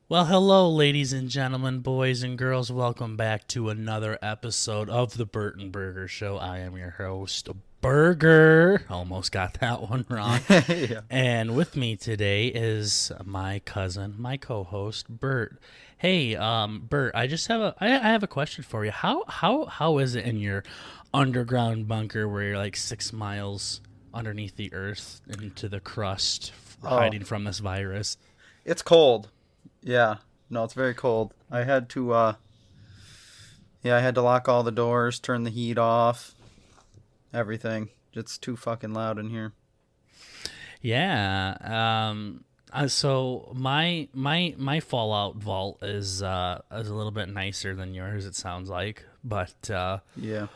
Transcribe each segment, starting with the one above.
Well, hello, ladies and gentlemen, boys and girls. Welcome back to another episode of the BurtnBurger Show. I am your host, Burger. Almost got that one wrong. Yeah. And with me today is my cousin, my co-host, Bert. Hey, Bert, I have a question for you. How is it in your underground bunker where you're like 6 miles underneath the earth into the crust, Oh, hiding from this virus? it's cold. Yeah. No, it's very cold. I had to lock all the doors, turn the heat off, everything. It's too fucking loud in here. Yeah. So my Fallout vault is a little bit nicer than yours. It sounds like, but Yeah.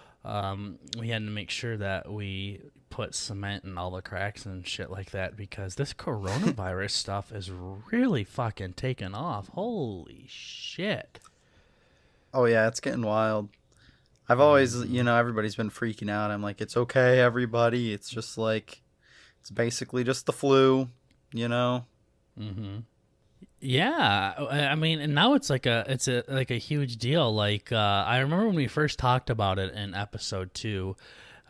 we had to make sure that we put cement in all the cracks and shit like that because this coronavirus stuff is really fucking taking off. Holy shit. Oh yeah, it's getting wild. I've always, everybody's been freaking out. I'm like, it's okay, everybody. It's just like, it's basically just the flu, you know? Yeah, I mean, and now it's a huge deal. Like I remember when we first talked about it in episode 2,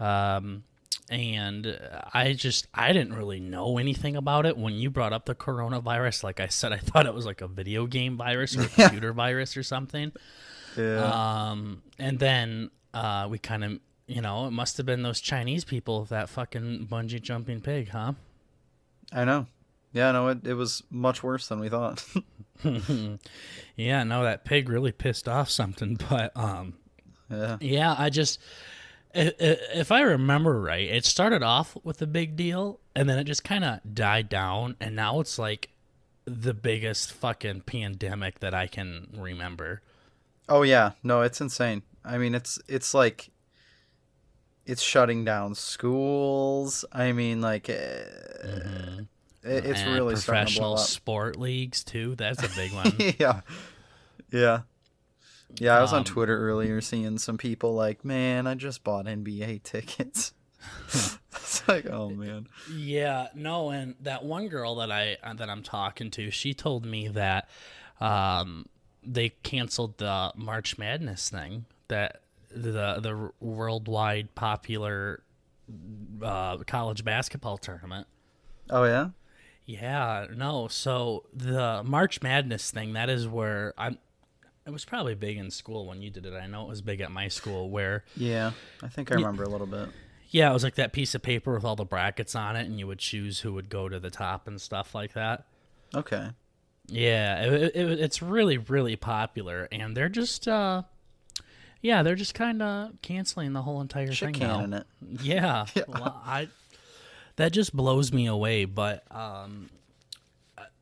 um, and I didn't really know anything about it when you brought up the coronavirus. Like I said, I thought it was like a video game virus or a Yeah. computer virus or something. Yeah. And then we kind of, it must have been those Chinese people with that fucking bungee jumping pig, huh? I know. Yeah, no, it was much worse than we thought. Yeah, no, that pig really pissed off something, but Yeah. yeah, if I remember right, it started off with a big deal, and then it just kind of died down, and now it's like the biggest fucking pandemic that I can remember. Oh yeah, no, it's insane. I mean, it's like it's shutting down schools. I mean, like it's And really starting to blow professional up. sport leagues too. That's a big one. Yeah, yeah, yeah. I was on Um, Twitter earlier seeing some people like, man, I just bought NBA tickets. It's like, oh man. yeah, no, and that one girl that I'm talking to, she told me that they canceled the March Madness thing, that the worldwide popular college basketball tournament. Oh yeah. Yeah, no. So the March Madness thing, that is where I'm. It was probably big in school when you did it. I know it was big at my school where, Yeah, I think I remember a little bit. yeah, it was like that piece of paper with all the brackets on it, and you would choose who would go to the top and stuff like that. Okay. Yeah, it's really, really popular, and they're just kind of canceling the whole entire Shit thing now. cannon it. Yeah, Yeah. well, that just blows me away. But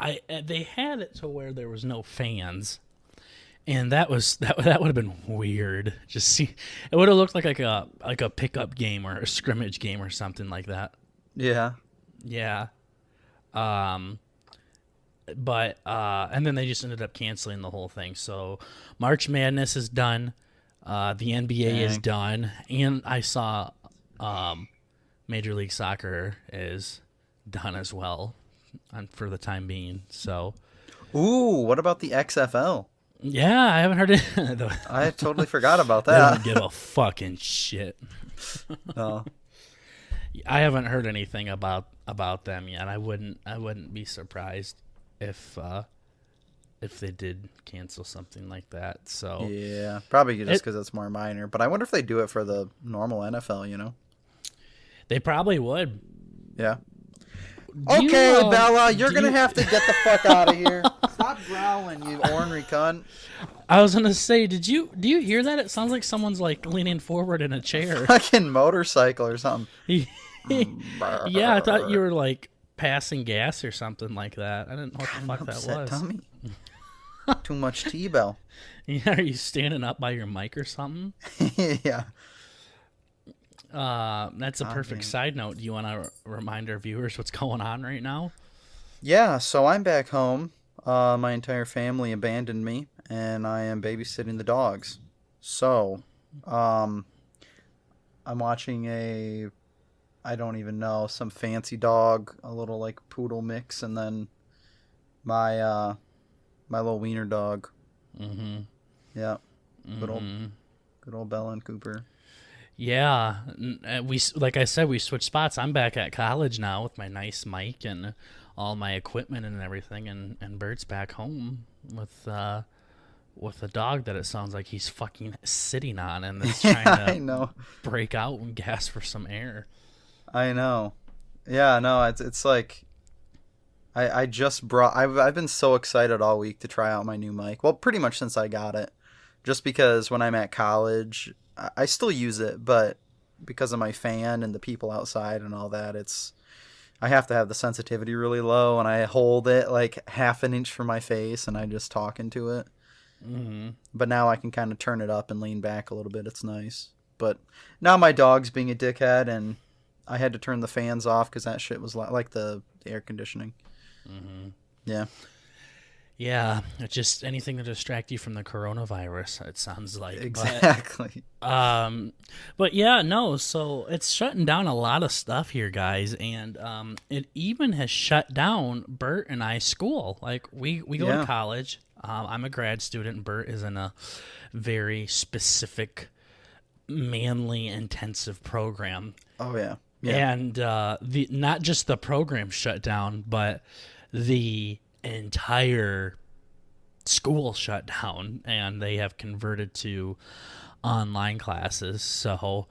they had it to where there was no fans, and that would have been weird. Just see, it would have looked like a pickup game or a scrimmage game or something like that. Yeah. Yeah. Um, but and then they just ended up canceling the whole thing. So March Madness is done. The NBA is Dang. done, and I saw Major League Soccer is done as well, for the time being. So Ooh, what about the XFL? yeah, I haven't heard it. I totally forgot about They don't that. give a fucking shit. Oh, I haven't heard anything about them yet. I wouldn't be surprised if if they did cancel something like that. So yeah, probably just it because it's more minor. But I wonder if they do it for the normal NFL. they probably would. Yeah. Do you Okay, Bella, you're do gonna you? have to get the fuck out of here. Stop growling, you ornery cunt. I was gonna say, do you hear that? It sounds like someone's like leaning forward in a chair. Fucking motorcycle or something. Yeah, I thought you were like passing gas or something like that. I didn't know what the I'm fuck that upset was. tummy. Too much T-bell. Yeah, are you standing up by your mic or something? Yeah. That's a God perfect damn. side note. Do you want to remind our viewers what's going on right now? Yeah, so I'm back home. My entire family abandoned me, and I am babysitting the dogs. So, um, I'm watching I don't even know, some fancy dog, a little like poodle mix, and then my My little wiener dog. Mm-hmm. Yeah. Good old, Mm-hmm. good old Bella and Cooper. Yeah, like I said, we switched spots. I'm back at college now with my nice mic and all my equipment and everything, and Bert's back home with a dog that it sounds like he's fucking sitting on and it's trying Yeah, to I know. break out and gasp for some air. I know. Yeah, no, it's like I just brought. I've been so excited all week to try out my new mic. Well, pretty much since I got it. Just because when I'm at college, I still use it, but because of my fan and the people outside and all that, I have to have the sensitivity really low, and I hold it like half an inch from my face, and I just talk into it. Mm-hmm. But now I can kind of turn it up and lean back a little bit. It's nice. But now my dog's being a dickhead, and I had to turn the fans off because that shit was like the air conditioning. Mm-hmm. Yeah. Yeah, it's just anything to distract you from the coronavirus. It sounds like, Exactly. but yeah, no. So it's shutting down a lot of stuff here, guys, and it even has shut down Bert and I school. Like we go to Yeah. college. I'm a grad student. Bert is in a very specific, manly, intensive program, Oh yeah. Yeah. and the not just the program shut down, but the entire school shut down, and they have converted to online classes. So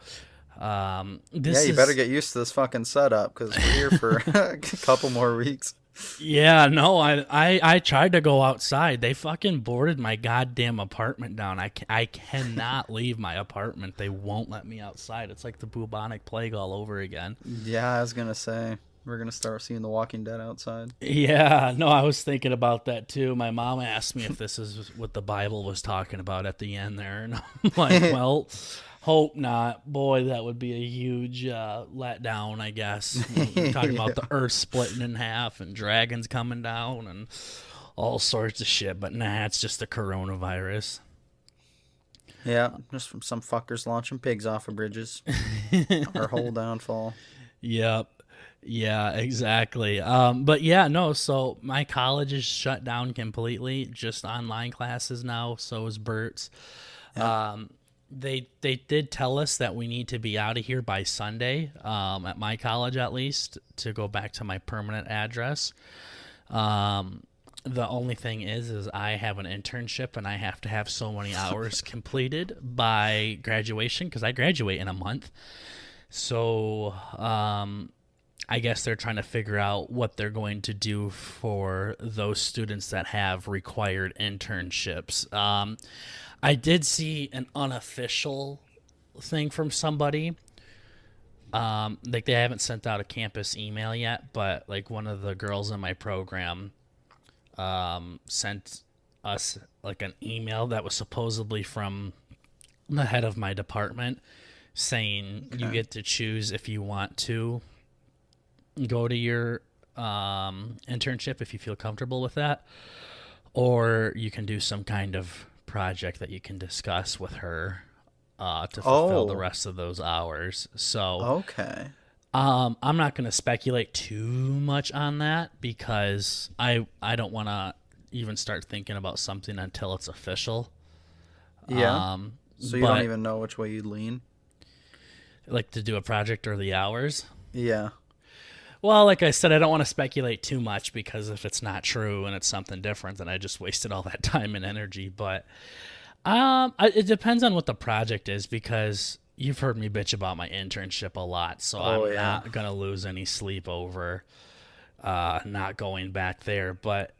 Yeah, this you is better get used to this fucking setup because we're here for a couple more weeks. yeah, no, I tried to go outside. They fucking boarded my goddamn apartment down. I cannot leave my apartment. They won't let me outside. It's like the bubonic plague all over again. Yeah, I was gonna say we're gonna start seeing The Walking Dead outside. Yeah, no, I was thinking about that too. My mom asked me if this is what the Bible was talking about at the end there, and I'm like, well, hope not. Boy, that would be a huge letdown, I guess. We're talking about the earth splitting in half and dragons coming down and all sorts of shit, but nah, it's just the coronavirus. Yeah, just from some fuckers launching pigs off of bridges. Our whole downfall. Yep. Yeah, exactly. But yeah, no, so my college is shut down completely, just online classes now, so is Bert's. Yeah. They did tell us that we need to be out of here by Sunday, at my college at least, to go back to my permanent address. The only thing is I have an internship and I have to have so many hours completed by graduation because I graduate in a month. So, I guess they're trying to figure out what they're going to do for those students that have required internships. I did see an unofficial thing from somebody. Like they haven't sent out a campus email yet, but like one of the girls in my program sent us like an email that was supposedly from the head of my department saying you get to choose if you want to go to your internship if you feel comfortable with that, or you can do some kind of project that you can discuss with her to fulfill the rest of those hours. So Okay. I'm not going to speculate too much on that because I don't want to even start thinking about something until it's official. Yeah. So you But don't even know which way you'd lean? like to do a project or the hours. Yeah. Well, like I said, I don't want to speculate too much because if it's not true and it's something different, then I just wasted all that time and energy. But it depends on what the project is because you've heard me bitch about my internship a lot, so I'm not gonna lose any sleep over not going back there. But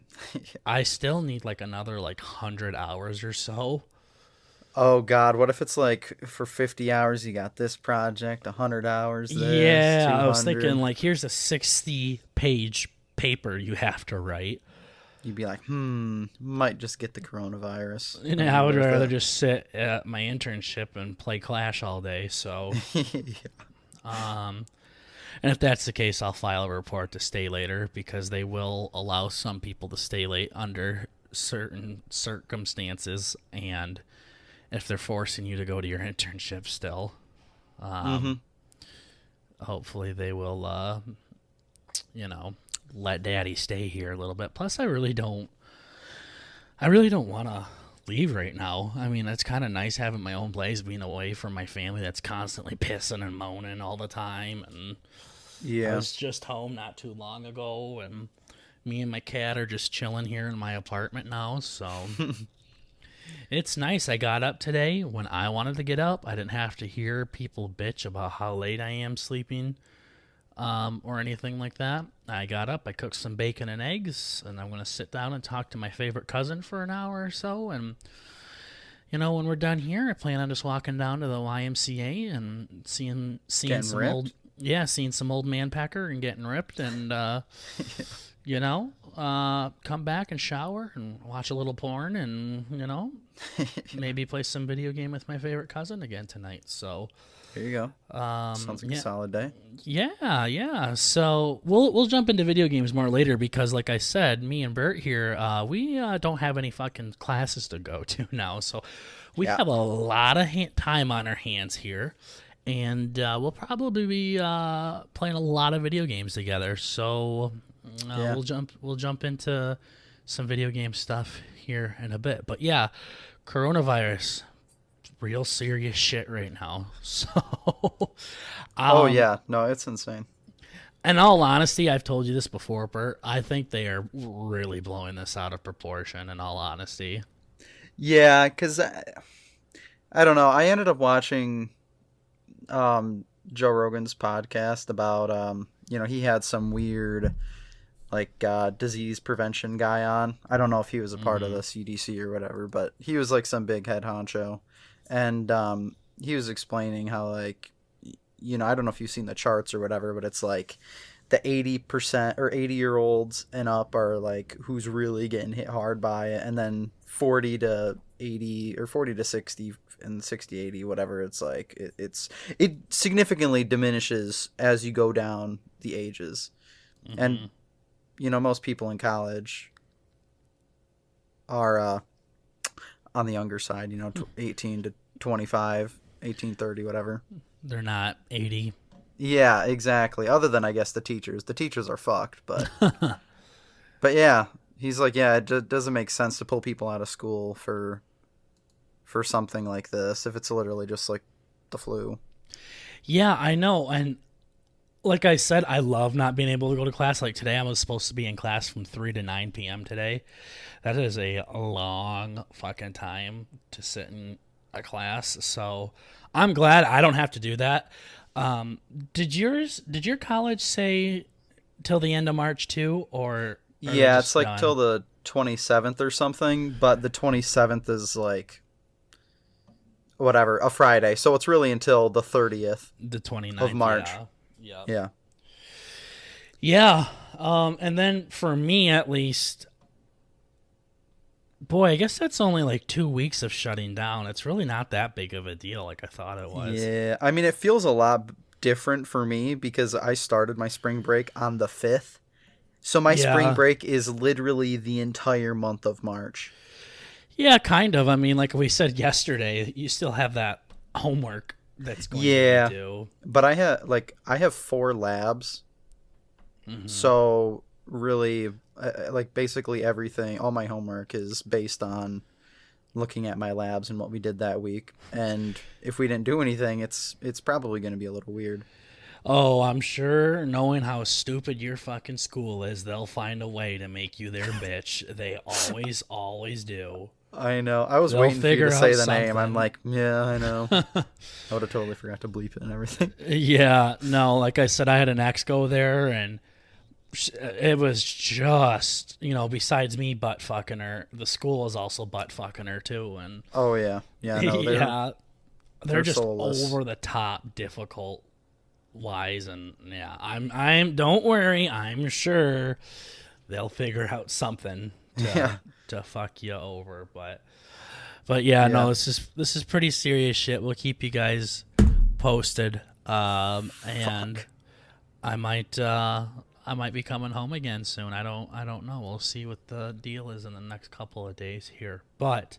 I still need like another like 100 hours or so. Oh God, what if it's like for 50 hours you got this project, 100 hours this, Yeah, I was 200. thinking like here's a 60-page paper you have to write. You'd be like, might just get the coronavirus. And I would rather just sit at my internship and play Clash all day. So, and if that's the case, I'll file a report to stay later because they will allow some people to stay late under certain circumstances. And if they're forcing you to go to your internship still, hopefully they will, let daddy stay here a little bit. Plus, I really don't. I really don't want to leave right now. I mean, it's kind of nice having my own place, being away from my family that's constantly pissing and moaning all the time. And I Yeah. was just home not too long ago, and me and my cat are just chilling here in my apartment now. So it's nice. I got up today when I wanted to get up. I didn't have to hear people bitch about how late I am sleeping, or anything like that. I got up, I cooked some bacon and eggs, and I'm going to sit down and talk to my favorite cousin for an hour or so. And, when we're done here, I plan on just walking down to the YMCA and seeing Getting some ripped? seeing some old man packer and getting ripped, and, come back and shower and watch a little porn and, maybe play some video game with my favorite cousin again tonight. So, Here you go. Sounds like a solid day. yeah. So we'll jump into video games more later because, like I said, me and Bert here, we don't have any fucking classes to go to now. So we have a lot of time on our hands here, and we'll probably be playing a lot of video games together. So we'll jump into some video game stuff here in a bit. But yeah, coronavirus. Real serious shit right now. So, Oh yeah, no, it's insane. in all honesty, I've told you this before, Bert. I think they are really blowing this out of proportion. In all honesty, Yeah, because I don't know. I ended up watching Joe Rogan's podcast about he had some weird like disease prevention guy on. I don't know if he was a part of the CDC or whatever, but he was like some big head honcho. And he was explaining how, like, I don't know if you've seen the charts or whatever, but it's like the 80% or 80-year-olds and up are like who's really getting hit hard by it. And then 40 to 80 or 40 to 60 and 60, 80, whatever. It's like it significantly diminishes as you go down the ages. Mm-hmm. And, most people in college are on the younger side, 18 to 25, 18, 30, whatever. they're not 80. Yeah, exactly. Other than, I guess, the teachers. The teachers are fucked, but... But yeah, he's like, yeah, it doesn't make sense to pull people out of school for something like this if it's literally just like the flu. Yeah, I know. And like I said, I love not being able to go to class. Like today, I was supposed to be in class from 3 to 9 p.m. today. That is a long fucking time to sit in a class. So I'm glad I don't have to do that. Did your college say till the end of March too, or yeah, it's like done? Till the 27th or something, but the 27th is like whatever, a Friday. So it's really until the 30th, the 29th of March. Yeah. And then for me, at least, boy, I guess that's only like 2 weeks of shutting down. It's really not that big of a deal like I thought it was. Yeah, I mean, it feels a lot different for me because I started my spring break on the 5th. So my spring break is literally the entire month of March. Yeah, kind of. I mean, like we said yesterday, you still have that homework that's going to be due. But I have 4 labs. Mm-hmm. So really, like basically everything, all my homework is based on looking at my labs and what we did that week. And if we didn't do anything, it's probably going to be a little weird. Oh, I'm sure, knowing how stupid your fucking school is, they'll find a way to make you their bitch. They always do. I know. I was waiting for you to say the name. I'm like, yeah, I know. I would have totally forgot to bleep it and everything. Yeah, no, like I said, I had an ex go there, and it was just, besides me butt fucking her, the school is also butt fucking her too. And oh yeah, no, they're just soulless. over the top difficult wise, and yeah, I'm don't worry, I'm sure they'll figure out something to fuck you over, but yeah, no, this is pretty serious shit. We'll keep you guys posted, and I might be coming home again soon. I don't know. We'll see what the deal is in the next couple of days here. But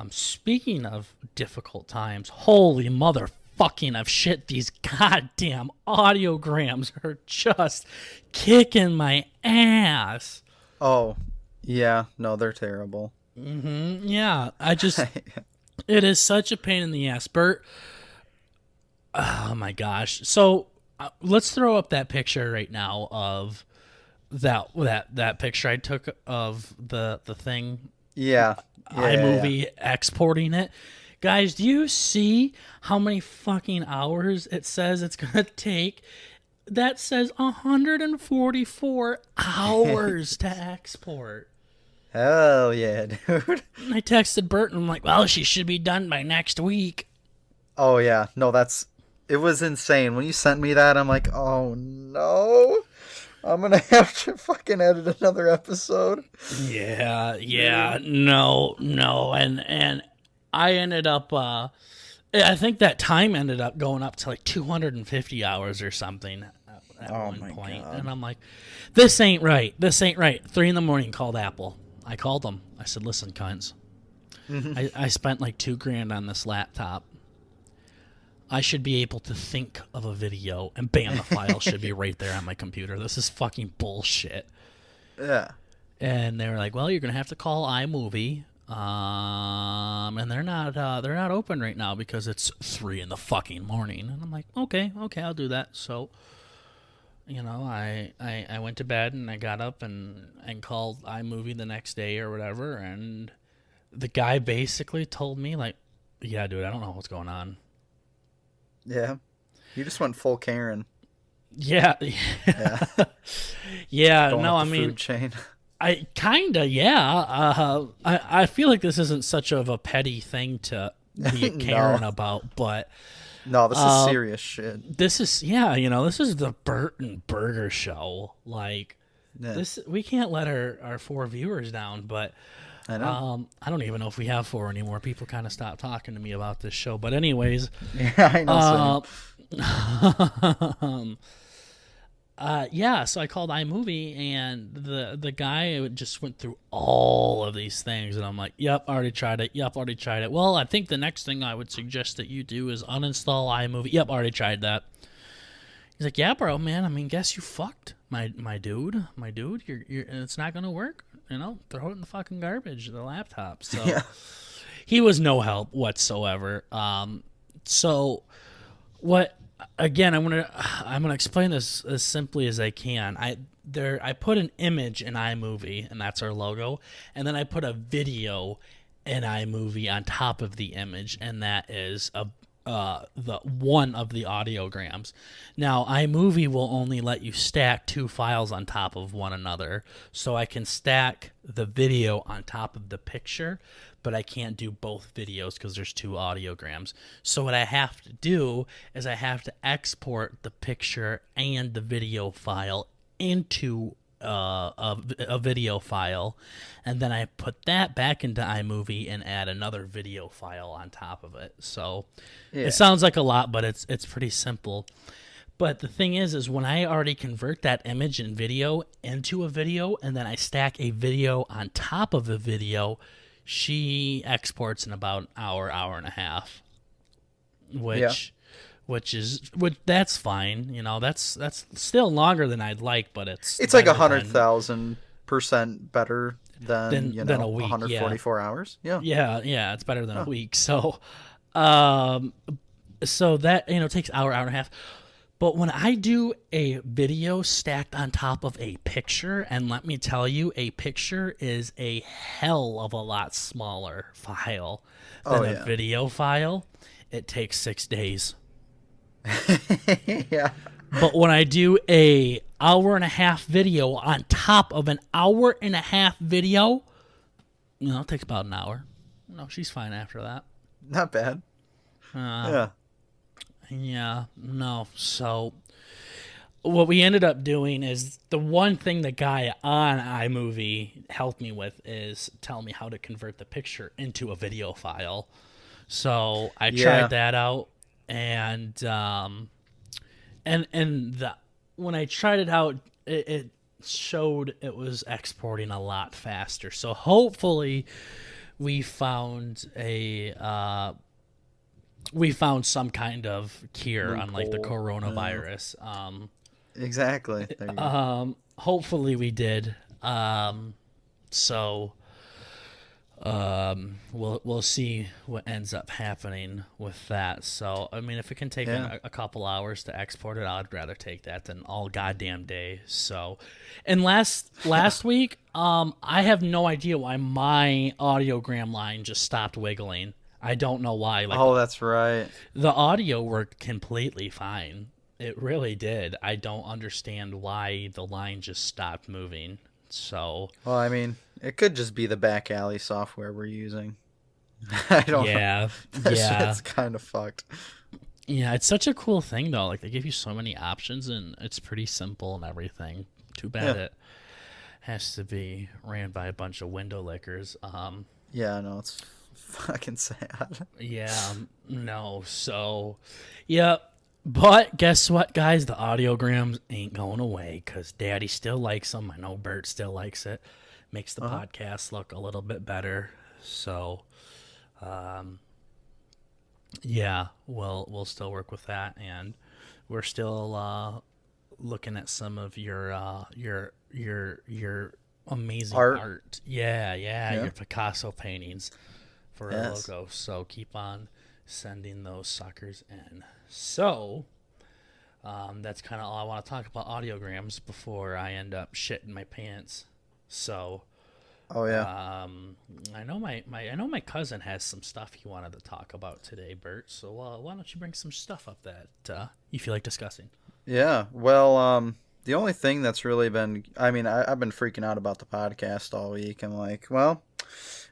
speaking of difficult times, holy motherfucking of shit, these goddamn audiograms are just kicking my ass. Oh, Yeah, no, they're terrible. Yeah, it is such a pain in the ass. Bert, oh my gosh. So let's throw up that picture right now of that picture I took of the thing, Yeah, yeah. iMovie exporting it. Guys, do you see how many fucking hours it says it's going to take? That says 144 hours to export. Hell yeah, dude. I texted Bert and I'm like, well, she should be done by next week. Oh yeah, no, it was insane. When you sent me that, I'm like, oh no. I'm gonna have to fucking edit another episode. Yeah, no, and I ended up, I think that time ended up going up to like 250 hours or something at Oh one my point, god. and I'm like, this ain't right. 3 a.m. called Apple. I called them. I said, listen, cunts, I spent like $2,000 on this laptop. I should be able to think of a video, and bam, the file should be right there on my computer. This is fucking bullshit. Yeah. And they were like, well, you're gonna have to call iMovie, and they're not open right now because it's 3 in the fucking morning. And I'm like, okay, I'll do that. So, I went to bed and I got up and called iMovie the next day or whatever, and the guy basically told me like, yeah, dude, I don't know what's going on. Yeah. You just went full Karen. Yeah, Yeah. yeah. Going No, up I the mean, food chain. I kinda, yeah. I feel like this isn't such of a petty thing to be a Karen No. about, but No, this is serious shit. this is this is the BurtnBurger show. Like Yeah. this, we can't let our 4 viewers down. But I know. I don't even know if we have 4 anymore. People kind of stopped talking to me about this show. But anyways, Yeah, I know. yeah, so I called iMovie, and the guy just went through all of these things, and I'm like, yep, already tried it. Yep, already tried it. Well, I think the next thing I would suggest that you do is uninstall iMovie. Yep, already tried that. He's like, yeah, bro, man. I mean, guess you fucked, my dude. You're it's not gonna work. Throw it in the fucking garbage, the laptop. So Yeah. he was no help whatsoever. So what? Again, I'm gonna explain this as simply as I can. I put an image in iMovie, and that's our logo, and then I put a video in iMovie on top of the image, and that is the one of the audiograms. Now, iMovie will only let you stack 2 files on top of one another, so I can stack the video on top of the picture, but I can't do both videos because there's 2 audiograms. So what I have to do is I have to export the picture and the video file into a video file, and then I put that back into iMovie and add another video file on top of it. So Yeah. it sounds like a lot, but it's pretty simple. But the thing is when I already convert that image and video into a video, and then I stack a video on top of a video, she exports in about an hour and a half, which that's fine. That's still longer than I'd like, but It's like better 100,000% better than than a week. 144 hours. Yeah. Yeah, it's better than a week. So, that takes hour and a half. But when I do a video stacked on top of a picture, and let me tell you, a picture is a hell of a lot smaller file than a video file. It takes 6 days. Yeah. But when I do a hour and a half video on top of an hour and a half video, it takes about an hour. No, she's fine after that. Not bad. Yeah. Yeah, no. So what we ended up doing is the one thing the guy on iMovie helped me with is tell me how to convert the picture into a video file. So I tried that out, and when I tried it out, it showed it was exporting a lot faster. So hopefully we found some kind of cure on like the coronavirus. Exactly. There you go. Hopefully we did. So we'll see what ends up happening with that. So I mean, if it can take Yeah. a couple hours to export it, I'd rather take that than all goddamn day. So, and last week, I have no idea why my audiogram line just stopped wiggling. I don't know why. Like Oh, that's right. the audio worked completely fine. It really did. I don't understand why the line just stopped moving. So Well, I mean, it could just be the back alley software we're using. I don't know. yeah, That yeah. shit's kind of fucked. Yeah, it's such a cool thing though. Like they give you so many options and it's pretty simple and everything. Too bad Yeah. it has to be ran by a bunch of window lickers. Yeah, no, it's fucking sad. Yeah, no. So, yeah. But guess what, guys? The audiograms ain't going away because Daddy still likes them. I know Bert still likes it. Makes the Uh-huh. podcast look a little bit better. So, yeah, we'll still work with that, and we're still looking at some of your amazing Art. art. Yeah, yeah, Yeah. your Picasso paintings for our Yes. logo. So keep on sending those suckers in. So that's kind of all I want to talk about audiograms before I end up shitting my pants. So Oh yeah. I know my cousin has some stuff he wanted to talk about today, Bert. So why don't you bring some stuff up that you feel like discussing? Yeah. Well, the only thing that's really been, I mean, I've been freaking out about the podcast all week. I'm like, well,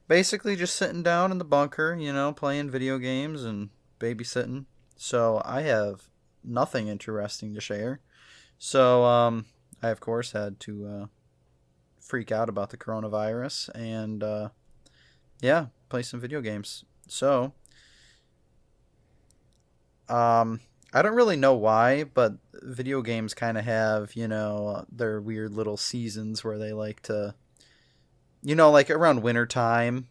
basically just sitting down in the bunker, playing video games and babysitting. So I have nothing interesting to share. So I of course had to freak out about the coronavirus and yeah, play some video games. So I don't really know why, but video games kind of have, their weird little seasons where they like to, like around winter time,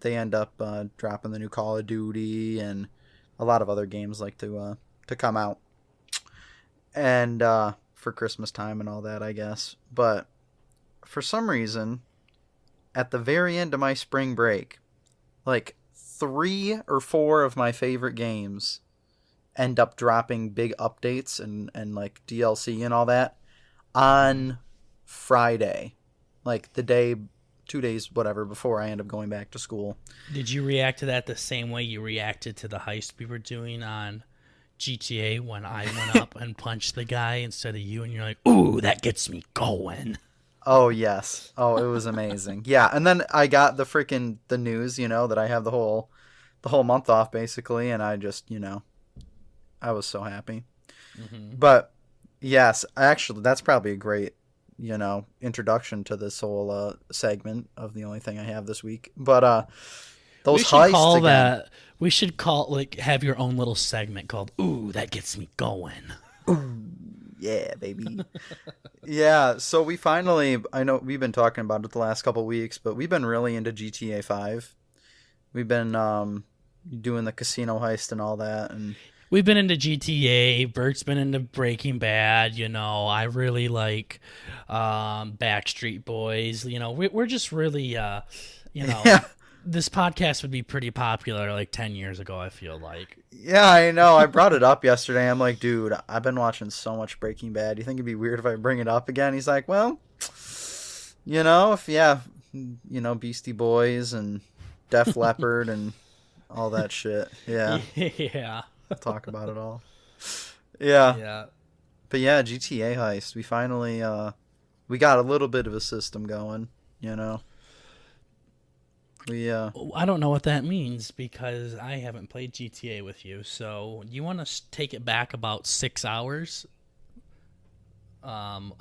they end up dropping the new Call of Duty, and a lot of other games like to come out, and for Christmas time and all that, I guess. But for some reason, at the very end of my spring break, like 3 or 4 of my favorite games end up dropping big updates and like DLC and all that on Friday, like the day, 2 days, whatever, before I end up going back to school. Did you react to that the same way you reacted to the heist we were doing on GTA when I went up and punched the guy instead of you, and you're like, "Ooh, that gets me going." Oh yes. Oh, it was amazing. Yeah, and then I got the news, that I have the whole month off basically, and I just, I was so happy. Hmm. But yes, actually, that's probably a great, introduction to this whole segment of the only thing I have this week. But We those should heists call again. that. We should call like have your own little segment called "Ooh, that gets me going." Yeah, baby. Yeah, so we finally, I know we've been talking about it the last couple weeks, but we've been really into GTA 5. We've been doing the casino heist and all that, and We've been into GTA. Bert's been into Breaking Bad. I really like Backstreet Boys. We're just really, yeah. this podcast would be pretty popular like 10 years ago, I feel like. Yeah, I know. I brought it up yesterday. I'm like, dude, I've been watching so much Breaking Bad. You think it'd be weird if I bring it up again? He's like, well, if yeah, Beastie Boys and Def Leppard and all that shit. Yeah, Yeah. talk about it all. Yeah, Yeah. but yeah, GTA heist. We finally we got a little bit of a system going. You know, we I don't know what that means because I haven't played GTA with you. So, you want to take it back about 6 hours? What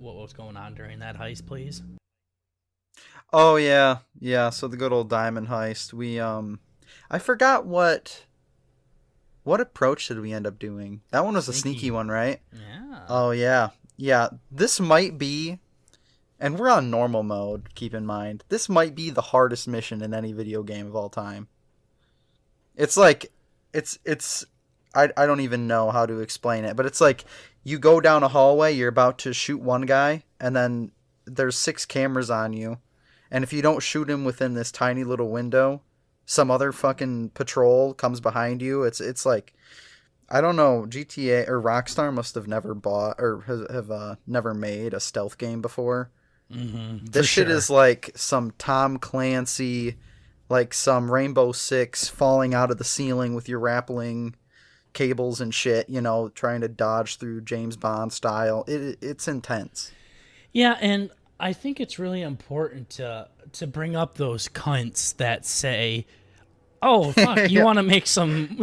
was going on during that heist, please? Oh yeah, yeah. So the good old diamond heist. We I forgot what approach did we end up doing. That one was a sneaky Sneaky. one, right? Yeah. Oh yeah, yeah. This might be, and we're on normal mode. Keep in mind, this might be the hardest mission in any video game of all time. It's like, it's. I don't even know how to explain it, but it's like you go down a hallway, you're about to shoot one guy, and then there's 6 cameras on you, and if you don't shoot him within this tiny little window, some other fucking patrol comes behind you. It's like, I don't know, GTA or Rockstar must have never bought or have never made a stealth game before. This shit is like some Tom Clancy, like some Rainbow Six falling out of the ceiling with your rappelling cables and shit, trying to dodge through James Bond style. It's intense. Yeah, and I think it's really important to bring up those cunts that say, "Oh fuck, you want to make some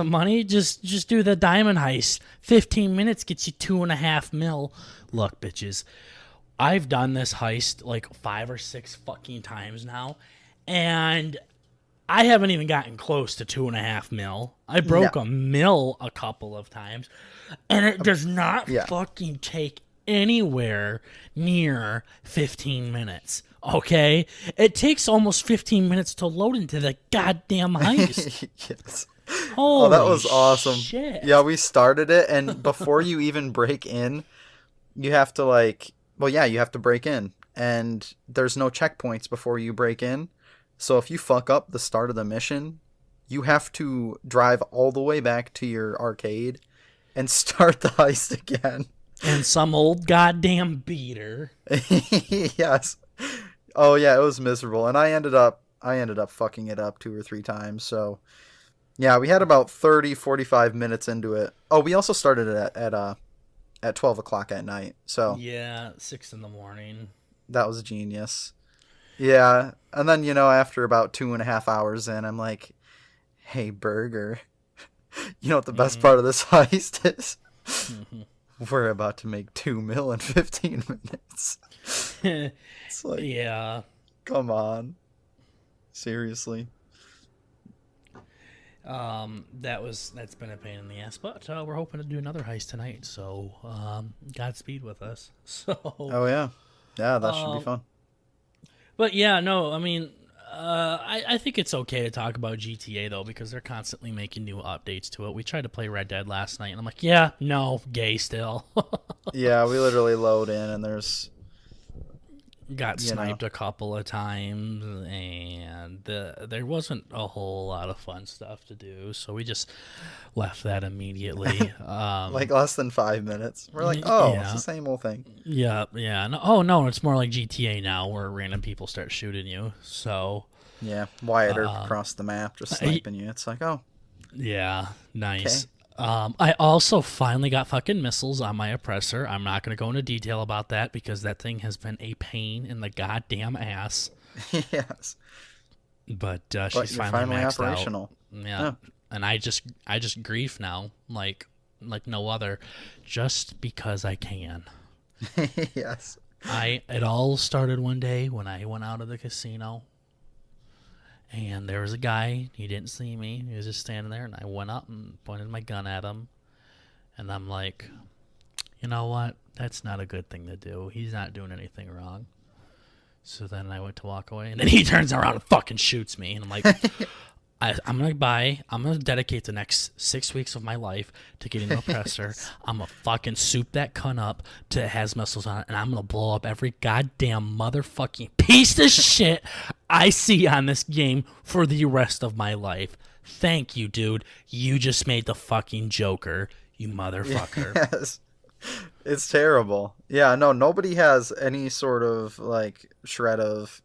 money? Just do the diamond heist. 15 minutes gets you $2.5 million." Look, bitches, I've done this heist like 5 or 6 fucking times now, and I haven't even gotten close to $2.5 million. I broke $1 million a couple of times, and it does not fucking take anywhere near 15 minutes. Okay? It takes almost 15 minutes to load into the goddamn heist. Yes. Holy that was awesome. Shit. Yeah, we started it, and before you even break in, you have to you have to break in, and there's no checkpoints before you break in. So if you fuck up the start of the mission, you have to drive all the way back to your arcade and start the heist again. And some old goddamn beater. Yes. Oh yeah, it was miserable, and I ended up fucking it up 2 or 3 times. So yeah, we had about 30-45 minutes into it. Oh, we also started it at 12 o'clock at night. So yeah, 6 a.m. That was genius. Yeah, and then after about 2.5 hours in, I'm like, "Hey, Burger, you know what the best part of this heist is? We're about to make $2 million in 15 minutes." It's like, yeah, come on, seriously. That's been a pain in the ass, but we're hoping to do another heist tonight. So Godspeed with us. So. Oh yeah, that should be fun. But yeah, no, I mean, I think it's okay to talk about GTA, though, because they're constantly making new updates to it. We tried to play Red Dead last night, and I'm like, yeah, no, gay still. Yeah, we literally load in, and there's... Got sniped a couple of times, and there wasn't a whole lot of fun stuff to do, so we just left that immediately. Like less than 5 minutes. We're like, it's the same old thing. Yeah. No, it's more like GTA now, where random people start shooting you. So yeah, Wyatt Earp across the map just sniping you. It's like, oh, yeah, nice. Okay. I also finally got fucking missiles on my oppressor. I'm not going to go into detail about that because that thing has been a pain in the goddamn ass. Yes. But she's finally maxed operational. Out. Yeah. And I just grief now, like no other, just because I can. Yes. It all started one day when I went out of the casino. And there was a guy, he didn't see me, he was just standing there, and I went up and pointed my gun at him, and I'm like, you know what, that's not a good thing to do, he's not doing anything wrong. So then I went to walk away, and then he turns around and fucking shoots me, and I'm like, I'm going to dedicate the next 6 weeks of my life to getting an oppressor. I'm going to fucking soup that cunt up till it has missiles on it, and I'm going to blow up every goddamn motherfucking piece of shit I see on this game for the rest of my life. Thank you, dude. You just made the fucking Joker, you motherfucker. Yes. It's terrible. Yeah, no, nobody has any sort of, like, shred of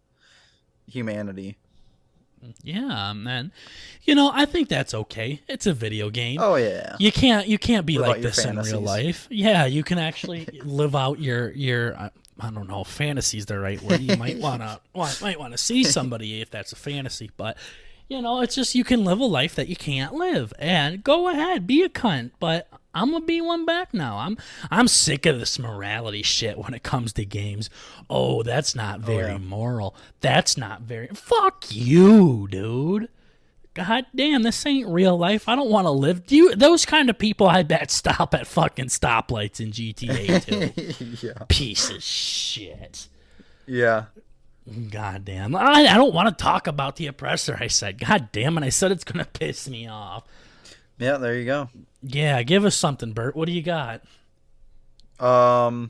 humanity. Yeah, man. I think that's okay. It's a video game. Oh yeah. You can't be live like this in real life. Yeah, you can actually live out your I don't know, fantasy's the right word. You might wanna see somebody if that's a fantasy, but it's just you can live a life that you can't live. And go ahead, be a cunt, but I'm gonna be one back now. I'm sick of this morality shit when it comes to games. Oh, that's not very moral. That's not very... Fuck you, dude. God damn, this ain't real life. I don't want to live... Those kind of people, I bet, stop at fucking stoplights in GTA too. Yeah. Piece of shit. Yeah. God damn. I don't want to talk about the oppressor, I said. God damn it, I said it's gonna piss me off. Yeah, there you go. Yeah, give us something, Bert. What do you got? Oh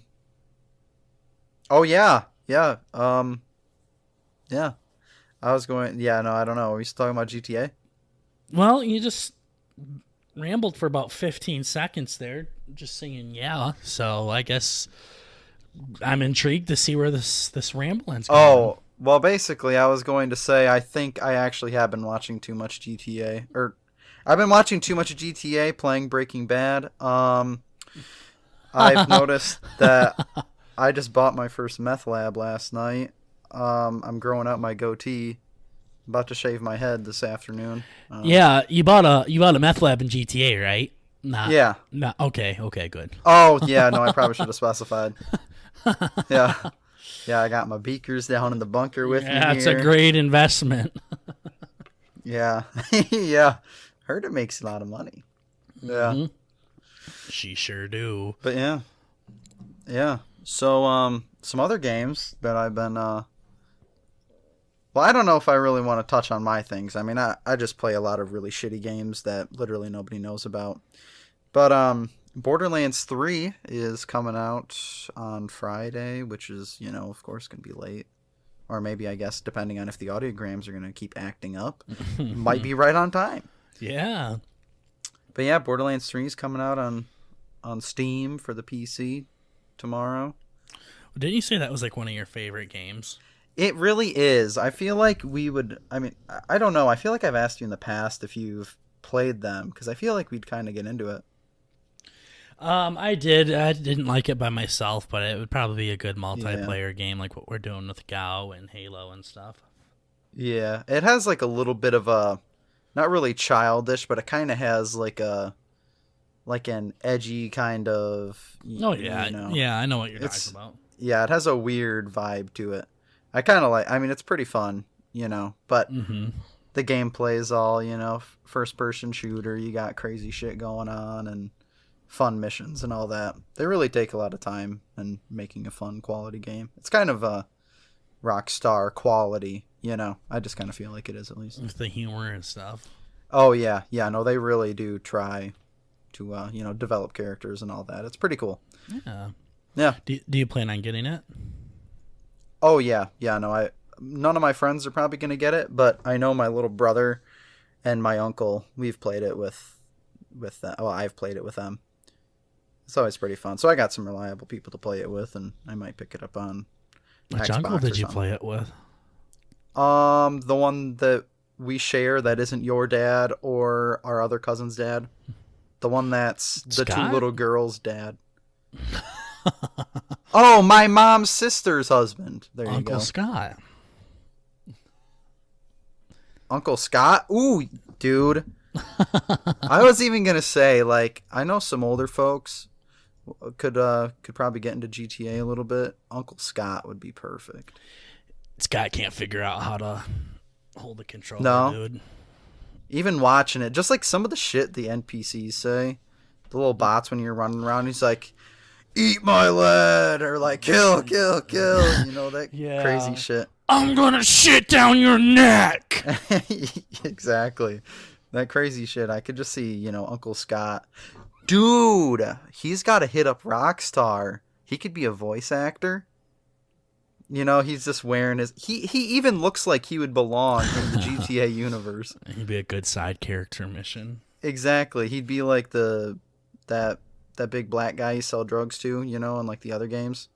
yeah. Yeah. I was going. Yeah, no, I don't know. Are we still talking about GTA? Well, you just rambled for about 15 seconds there, just saying yeah. So I guess I'm intrigued to see where this rambling's going. Oh, well, basically, I was going to say I think I actually have been watching too much GTA, or I've been watching too much GTA, playing Breaking Bad. I've noticed that I just bought my first meth lab last night. I'm growing out my goatee. About to shave my head this afternoon. Yeah, you bought a meth lab in GTA, right? Not, Yeah. not okay. Okay, good. Oh, yeah. No, I probably should have specified. Yeah. Yeah, I got my beakers down in the bunker with me Yeah, it's a here. great investment. Yeah. Yeah. Heard it makes a lot of money. Yeah. She sure do. But yeah. Yeah. So some other games that I've been well, I don't know if I really want to touch on my things. I mean, I just play a lot of really shitty games that literally nobody knows about. But Borderlands 3 is coming out on Friday, which is, of course going to be late. Or maybe, I guess, depending on if the audiograms are going to keep acting up, might be right on time. Yeah. But yeah, Borderlands 3 is coming out on Steam for the PC tomorrow. Didn't you say that was like one of your favorite games? It really is. I feel like I don't know. I feel like I've asked you in the past if you've played them, because I feel like we'd kind of get into it. I did. I didn't like it by myself, but it would probably be a good Yeah. multiplayer game like what we're doing with GAO and Halo and stuff. Yeah. It has like a little bit of a, not really childish, but it kind of has like an edgy kind of, Oh, yeah. Yeah, I know what you're it's, talking about. yeah, it has a weird vibe to it. I kind of it's pretty fun, but the gameplay is all, first person shooter. You got crazy shit going on and fun missions and all that. They really take a lot of time in making a fun quality game. It's kind of a Rockstar quality, I just kind of feel like it is, at least. With the humor and stuff. Oh yeah. Yeah, no, they really do try to develop characters and all that. It's pretty cool. Yeah. Yeah. Do you plan on getting it? Oh yeah. Yeah, no, none of my friends are probably going to get it, but I know my little brother and my uncle, we've played it with them. Well, I've played it with them. It's always pretty fun. So I got some reliable people to play it with, and I might pick it up on Which Xbox uncle did or you something. play it with? The one that we share that isn't your dad or our other cousin's dad. The one that's the Scott? two little girls' dad. Oh, my mom's sister's husband. There you Uncle go. Scott. Uncle Scott? Ooh, dude. I was even gonna say, I know some older folks could probably get into GTA a little bit. Uncle Scott would be perfect. Scott can't figure out how to hold the controller, No. dude. Even watching it, just like some of the shit the NPCs say, the little bots when you're running around, he's like, "Eat my lead," or like, "Kill, kill, kill," that Yeah. crazy shit. I'm gonna shit down your neck. Exactly. That crazy shit. I could just see, Uncle Scott. Dude, he's got to hit up Rockstar. He could be a voice actor. He's just wearing his... He even looks like he would belong in the GTA universe. He'd be a good side character mission. Exactly. He'd be like that big black guy you sell drugs to, in like the other games.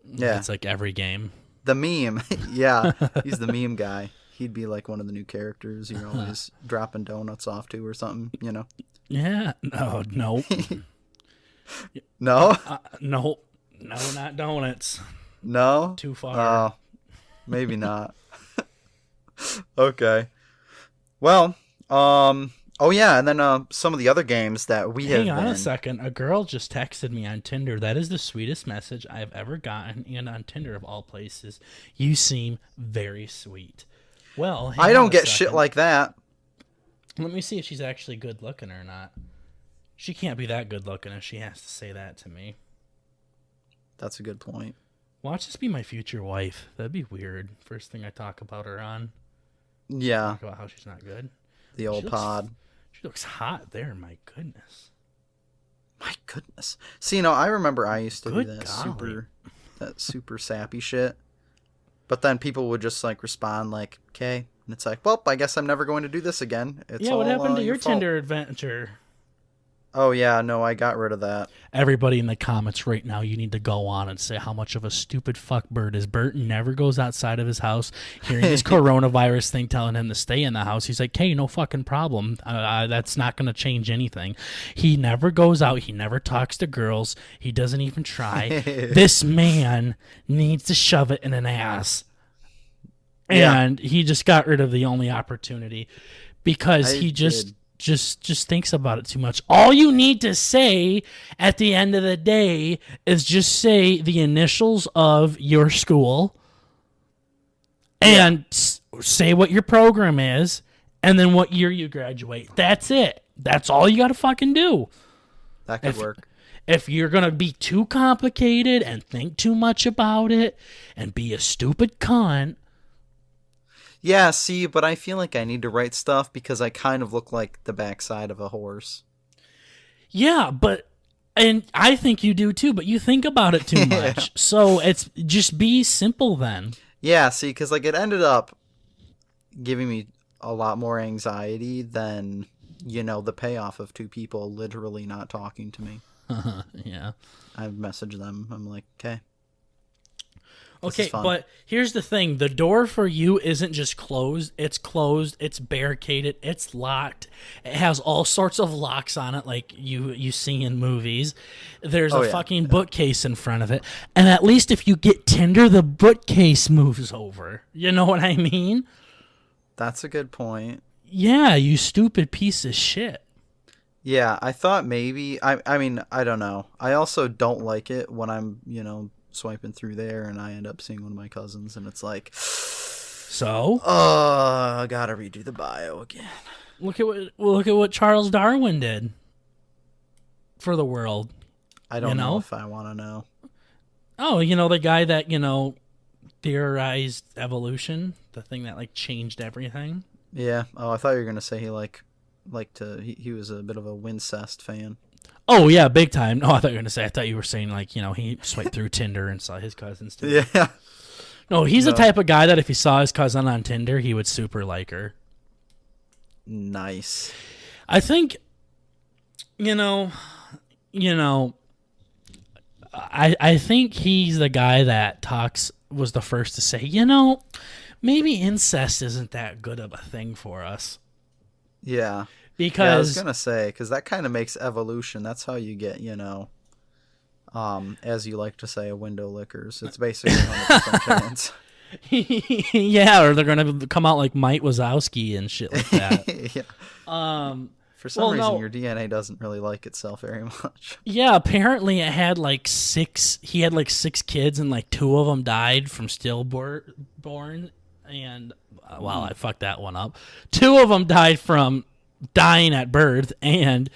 Yeah. It's like every game. The meme. Yeah, he's the meme guy. He'd be like one of the new characters you're always dropping donuts off to or something, Yeah. No. No. No? No. No, not donuts. No? Too far. Maybe not. Okay. Well, oh yeah, and then some of the other games that we have Hang on been... a second. A girl just texted me on Tinder. That is the sweetest message I've ever gotten. And on Tinder, of all places, you seem very sweet. Well, hang I on don't a get shit second. like that. Let me see if she's actually good looking or not. She can't be that good looking if she has to say that to me. That's a good point. Watch this be my future wife. That'd be weird. First thing I talk about her on. Yeah, Talk about how she's not good. the old She looks- pod. She looks hot there. My goodness. My goodness. See, I remember I used to do Good that golly. super sappy shit. But then people would just like respond like, "Okay," and it's like, "Well, I guess I'm never going to do this again." It's Yeah, all what happened to your fault. Tinder adventure? Oh yeah, no, I got rid of that. Everybody in the comments right now, you need to go on and say how much of a stupid fuck Bert is. Bert never goes outside of his house. Hearing this coronavirus thing telling him to stay in the house, he's like, hey, no fucking problem. That's not going to change anything. He never goes out. He never talks to girls. He doesn't even try. This man needs to shove it in an ass. And he just got rid of the only opportunity because he just thinks about it too much. All you need to say at the end of the day is just say the initials of your school and say what your program is and then what year you graduate. That's it. That's all you got to fucking do. That could work. If you're going to be too complicated and think too much about it and be a stupid cunt. Yeah, see, but I feel like I need to write stuff because I kind of look like the backside of a horse. Yeah, and I think you do too, but you think about it too much. So it's just be simple then. Yeah, see, because like it ended up giving me a lot more anxiety than, the payoff of two people literally not talking to me. Yeah. I messaged them. I'm like, okay. Okay, but here's the thing. The door for you isn't just closed. It's closed. It's barricaded. It's locked. It has all sorts of locks on it like you see in movies. There's a fucking bookcase in front of it. And at least if you get Tinder, the bookcase moves over. You know what I mean? That's a good point. Yeah, you stupid piece of shit. Yeah, I thought maybe... I mean, I don't know. I also don't like it when I'm, swiping through there and I end up seeing one of my cousins and it's like, so I gotta redo the bio again. Look at what Charles Darwin did for the world. I don't know if I want to know. Oh, the guy that theorized evolution, the thing that like changed everything. Yeah. Oh, I thought you were gonna say he he was a bit of a Wincest fan. Oh, yeah, big time. No, I thought you were saying, like, he swiped through Tinder and saw his cousins, too. Yeah. No, he's the type of guy that if he saw his cousin on Tinder, he would super like her. Nice. I think, I think he's the guy that was the first to say, maybe incest isn't that good of a thing for us. Yeah. Because I was gonna say, because that kind of makes evolution. That's how you get, as you like to say, a window lickers. It's basically 100% chance. Yeah, or they're gonna come out like Mike Wazowski and shit like that. Yeah. For some reason, your DNA doesn't really like itself very much. Yeah, apparently it had like six. He had like 6 kids, and like 2 of them died from stillborn. And I fucked that one up. 2 of them died from dying at birth, and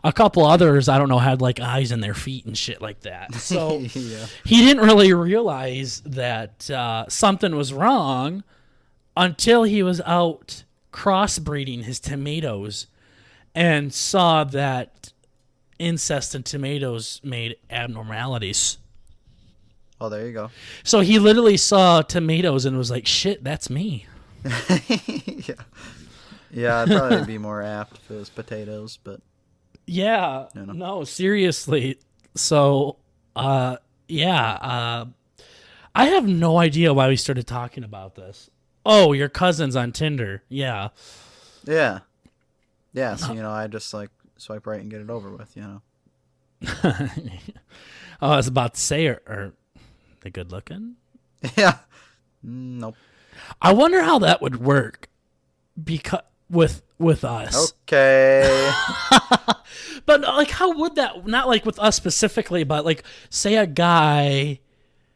a couple others, I don't know, had like eyes in their feet and shit like that. So he didn't really realize that something was wrong until he was out crossbreeding his tomatoes and saw that incest and tomatoes made abnormalities. Oh, there you go. So he literally saw tomatoes and was like, shit, that's me. Yeah. Yeah, I'd probably be more apt if it was potatoes, but... Yeah, no, seriously. So, I have no idea why we started talking about this. Oh, your cousin's on Tinder. Yeah. Yeah. Yeah, so, I just, like, swipe right and get it over with, I was about to say, are they good looking? Yeah. Nope. I wonder how that would work because with us. Okay. But like, how would that, not like with us specifically, but like, say a guy,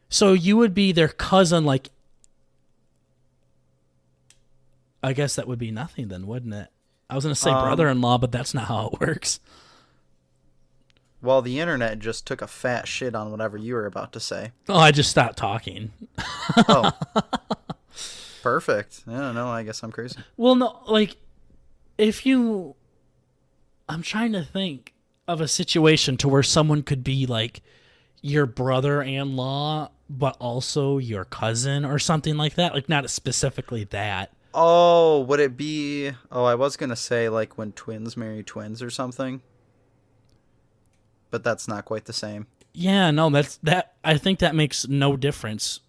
so you would be their cousin, like, I guess that would be nothing then, wouldn't it? I was going to say brother-in-law, but that's not how it works. Well, the internet just took a fat shit on whatever you were about to say. Oh, I just stopped talking. Oh. Perfect. Yeah, no, I guess I'm crazy. Well, no, like, I'm trying to think of a situation to where someone could be like your brother-in-law but also your cousin or something like that? Like, not specifically that. Oh, would it be? Oh, I was gonna say like when twins marry twins or something, but that's not quite the same. Yeah, no, that. I think that makes no difference.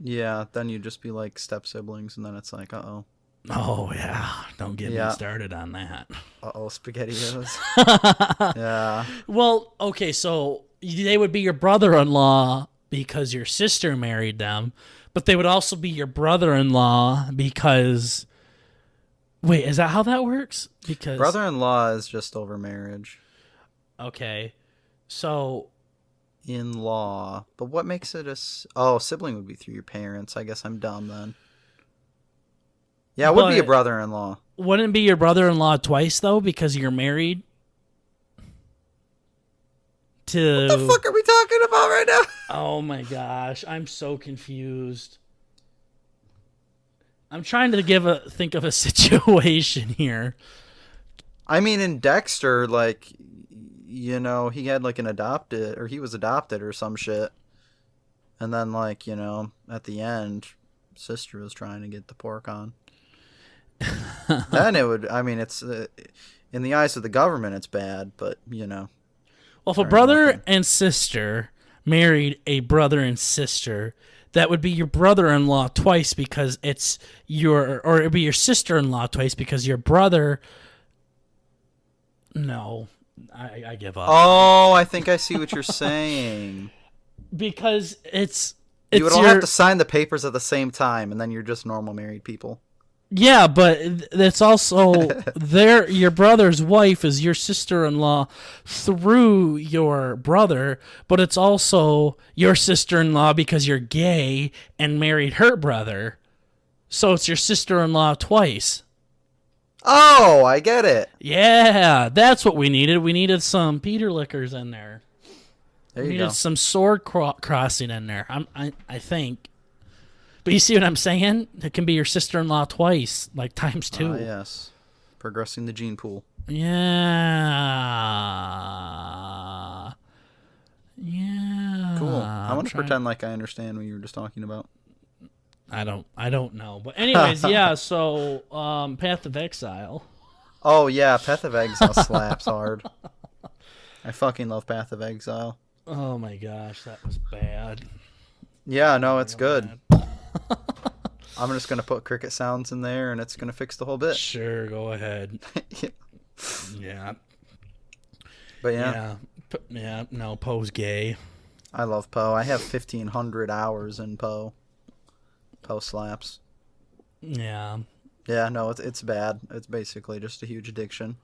Yeah, then you'd just be like step siblings, and then it's like, uh-oh. Oh yeah, don't get me Yeah, started on that. uh-oh, SpaghettiOs. Yeah. Well, okay, so they would be your brother-in-law because your sister married them, but they would also be your brother-in-law because wait, is that how that works? Because Brother-in-law is just over marriage. okay, so In-law. But what makes it oh, sibling would be through your parents. I guess I'm dumb then. Yeah, it would be a but brother-in-law. wouldn't it be your brother-in-law twice though because you're married What the to. fuck are we talking about right now? Oh my gosh, I'm so confused. I'm trying to think of a situation here. I mean, in Dexter, like, he had like an adopted, or he was adopted or some shit. And then, like, at the end, sister was trying to get the pork on. Then it would, I mean, it's, in the eyes of the government, it's bad, but, Well, if a sorry, brother nothing. and sister married a brother and sister, that would be your brother-in-law twice because it's or it'd be your sister-in-law twice because your brother. No, I give up. Oh, I think I see what you're saying. Because it's You would it's all have your to sign the papers at the same time, and then you're just normal married people. yeah, but it's also your brother's wife is your sister-in-law through your brother, but it's also your sister-in-law because you're gay and married her brother. So it's your sister-in-law twice. Oh, I get it. Yeah, that's what we needed. We needed some Peter Lickers in there. There We you needed go. some sword crossing in there. I think. But you see what I'm saying? It can be your sister-in-law twice, like times Ah, two. yes. Progressing the gene pool. Yeah. Yeah. Cool. I'm I'm gonna trying. pretend like I understand what you were just talking about. I don't know. But anyways, yeah, so Path of Exile. Oh yeah, Path of Exile slaps hard. I fucking love Path of Exile. Oh my gosh, that was bad. Yeah, That no, was it's real good. bad. I'm just gonna put cricket sounds in there, and it's gonna fix the whole bit. Sure, go ahead. Yeah. But yeah, Yeah. Yeah, no, Poe's gay. I love Poe. I have 1,500 hours in Poe. Poe slaps. Yeah. Yeah, no, it's bad. It's basically just a huge addiction.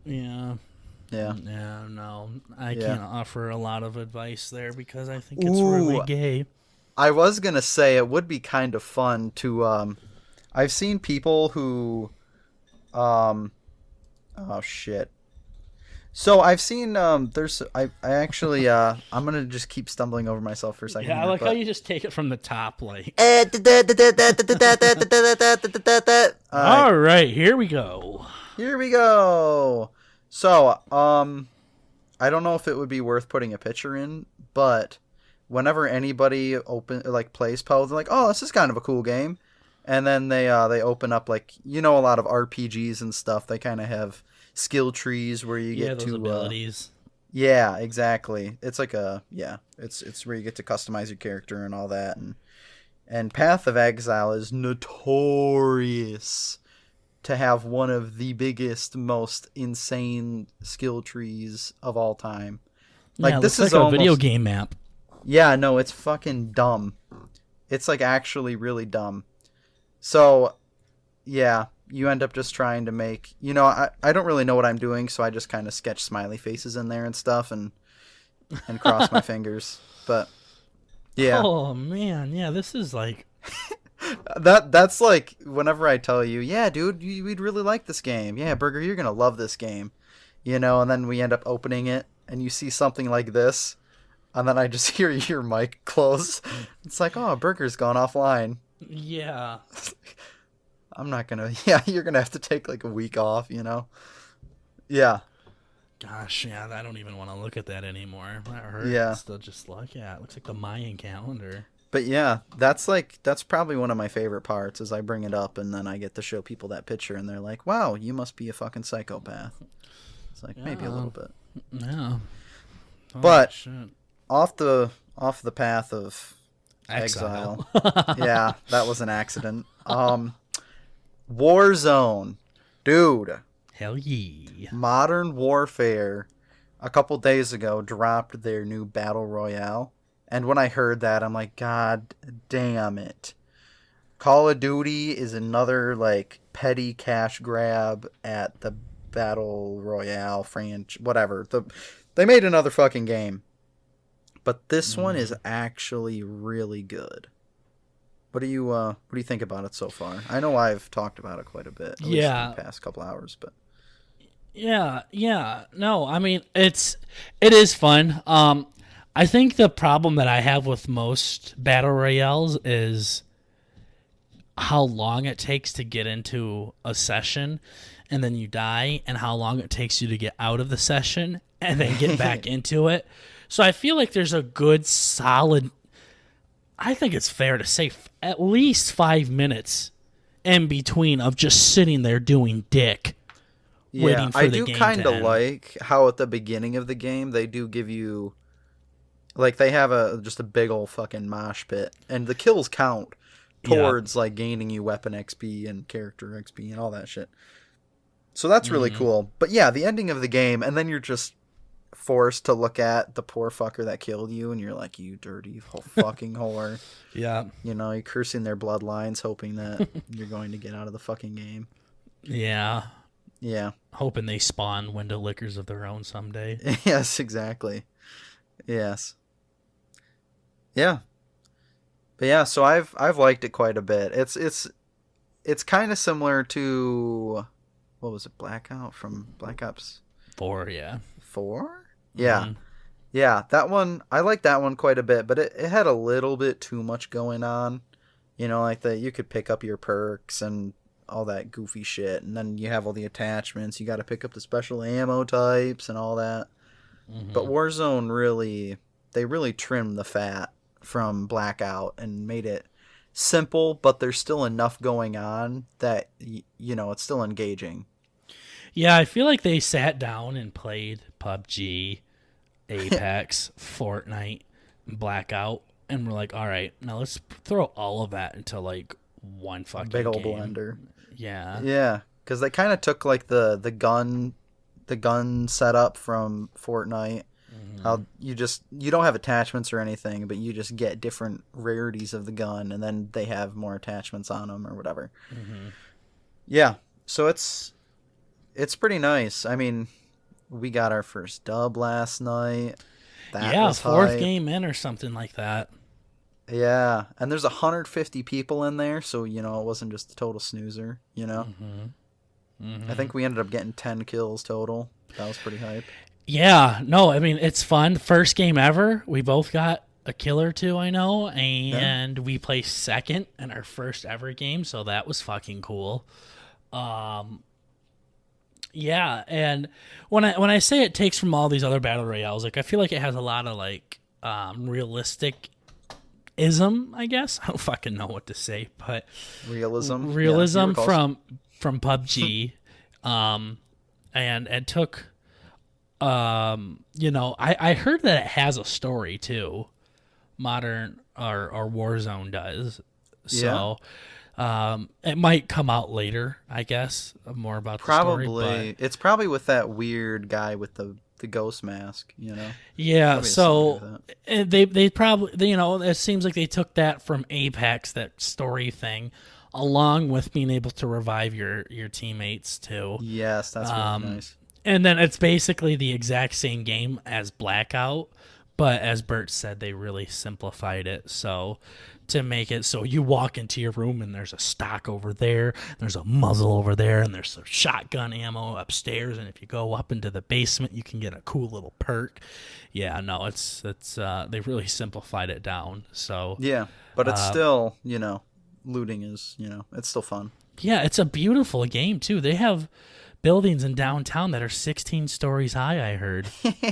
Yeah. Yeah. Yeah, no. I Yeah. can't offer a lot of advice there because I think it's really Ooh, gay. I was gonna say it would be kind of fun to I've seen people who oh shit. So I've seen there's I actually I'm gonna just keep stumbling over myself for a second Yeah, I here, like how but you just take it from the top, like. Alright, All right, here we go. here we go. So, I don't know if it would be worth putting a picture in, but whenever anybody plays Poe, they're like, "Oh, this is kind of a cool game," and then they open up like a lot of RPGs and stuff. They kind of have skill trees where you Yeah, get those to abilities. yeah, exactly. It's like it's where you get to customize your character and all that, and Path of Exile is notorious to have one of the biggest, most insane skill trees of all time. Yeah, Like it this looks is like a almost video game map. yeah, no, it's fucking dumb. It's like actually really dumb. So, yeah, you end up just trying to make, I don't really know what I'm doing, so I just kind of sketch smiley faces in there and stuff and cross my fingers. But yeah, Oh man, yeah, this is like that's like whenever I tell you, yeah, dude, we'd really like this game. Yeah, Burger, you're gonna love this game. And then we end up opening it and you see something like this, and then I just hear your mic close. It's like, oh, Burger's gone offline. yeah. I'm not gonna. Yeah, you're gonna have to take like a week off. Yeah. Gosh, yeah, I don't even want to look at that anymore. That Yeah. hurts to just look at. It looks like the Mayan calendar. But yeah, that's probably one of my favorite parts is I bring it up and then I get to show people that picture and they're like, "Wow, you must be a fucking psychopath." It's like maybe a Yeah, little bit. yeah. Holy But shit. off the path of Exile. exile. Yeah, that was an accident. Warzone. Dude, Hell yeah. Modern Warfare a couple days ago dropped their new battle royale. And when I heard that, I'm like, God damn it. Call of Duty is another like petty cash grab at the battle royale franchise, whatever. They made another fucking game. But this one is actually really good. What do you think about it so far? I know I've talked about it quite a bit, at least in the past couple hours, but Yeah. No, I mean it is fun. I think the problem that I have with most battle royales is how long it takes to get into a session and then you die, and how long it takes you to get out of the session and then get back into it. So I feel like there's a good solid, I think it's fair to say, at least 5 minutes in between of just sitting there doing dick. yeah, I do kind of like how at the beginning of the game they do give you, like, they have just a big old fucking mosh pit, and the kills count towards like gaining you weapon XP and character XP and all that shit. So that's really cool. But yeah, the ending of the game, and then you're just forced to look at the poor fucker that killed you, and you're like, you dirty fucking whore. Yeah. You know, you're cursing their bloodlines, hoping that you're going to get out of the fucking game. Yeah. Yeah. Hoping they spawn window lickers of their own someday. Yes, exactly. Yes. Yeah. But yeah, so I've liked it quite a bit. It's kind of similar to, what was it, Blackout from Black Ops 4, yeah. 4? Yeah. Yeah, that one, I like that one quite a bit, but it had a little bit too much going on. You know, like that you could pick up your perks and all that goofy shit, and then you have all the attachments. You got to pick up the special ammo types and all that. But Warzone they really trimmed the fat from Blackout and made it simple, but there's still enough going on that, you know, it's still engaging. Yeah, I feel like they sat down and played PUBG, Apex, Fortnite, Blackout, and we're like, all right, now let's throw all of that into like one fucking big old game. blender. Yeah. Yeah, because they kind of took like the gun setup from Fortnite. How you don't have attachments or anything, but you just get different rarities of the gun, and then they have more attachments on them or whatever. Yeah, so it's pretty nice. I mean, we got our first dub last night. That was fourth hype. game in or something like that. Yeah, and there's 150 people in there, so, you know, it wasn't just a total snoozer, you know? I think we ended up getting 10 kills total. That was pretty hype. Yeah, no, I mean, it's fun. First game ever. We both got a kill or two, I know, and we placed second in our first ever game, so that was fucking cool. Yeah, and when I say it takes from all these other battle royales, like, I feel like it has a lot of like realistic ism, I guess. I don't fucking know what to say, but realism from PUBG, and took, you know, I heard that it has a story too. Modern or Warzone does, so it might come out later, I guess, more about the story. But it's probably with that weird guy with the ghost mask, you know. Yeah, so they probably, you know, it seems like they took that from Apex, that story thing, along with being able to revive your teammates too. Yes, that's really nice. And then it's basically the exact same game as Blackout, but as Bert said, they really simplified it. So to make it so you walk into your room and there's a stock over there, there's a muzzle over there, and there's some shotgun ammo upstairs. And if you go up into the basement, you can get a cool little perk. Yeah, no, it's they really simplified it down. So yeah, but it's still, you know, looting is, you know, it's still fun. Yeah, it's a beautiful game too. They have buildings in downtown that are 16 stories high, I heard.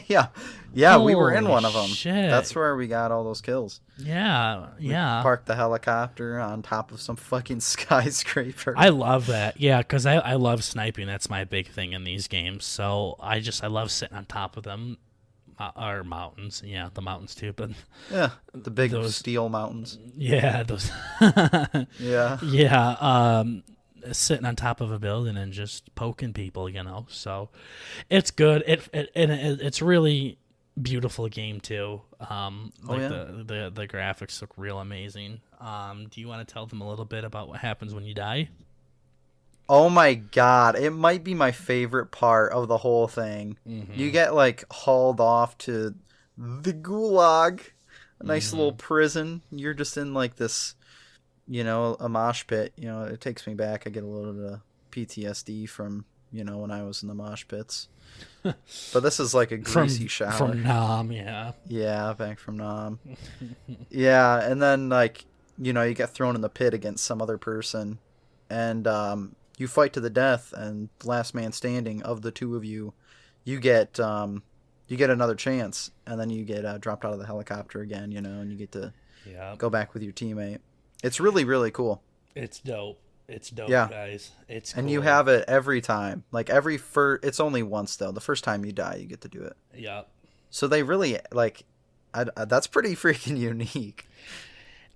Yeah. Yeah, we were in Holy one of them. shit. That's where we got all those kills. Yeah, We yeah. parked the helicopter on top of some fucking skyscraper. I love that. Yeah, because I love sniping. That's my big thing in these games. So I love sitting on top of them. Or mountains. Yeah, the mountains too. But Yeah, the big those, steel mountains. yeah, those. Yeah. Yeah, sitting on top of a building and just poking people, So it's good. It's really beautiful game too. The graphics look real amazing. Do you want to tell them a little bit about what happens when you die? Oh my god, it might be my favorite part of the whole thing. Mm-hmm. You get like hauled off to the gulag, a nice little prison. You're just in like this, a mosh pit. It takes me back. I get a little bit of PTSD from, when I was in the mosh pits. But this is like a greasy shower. From Nam, yeah. Yeah, back from Nam. Yeah, and then like, you get thrown in the pit against some other person. And you fight to the death, and the last man standing of the two of you, you get another chance, and then you get dropped out of the helicopter again, and you get to go back with your teammate. It's really, really cool. It's dope. It's dope, yeah. Guys. It's and cool. You have it every time. Like it's only once though. The first time you die, you get to do it. Yeah. So they really that's pretty freaking unique.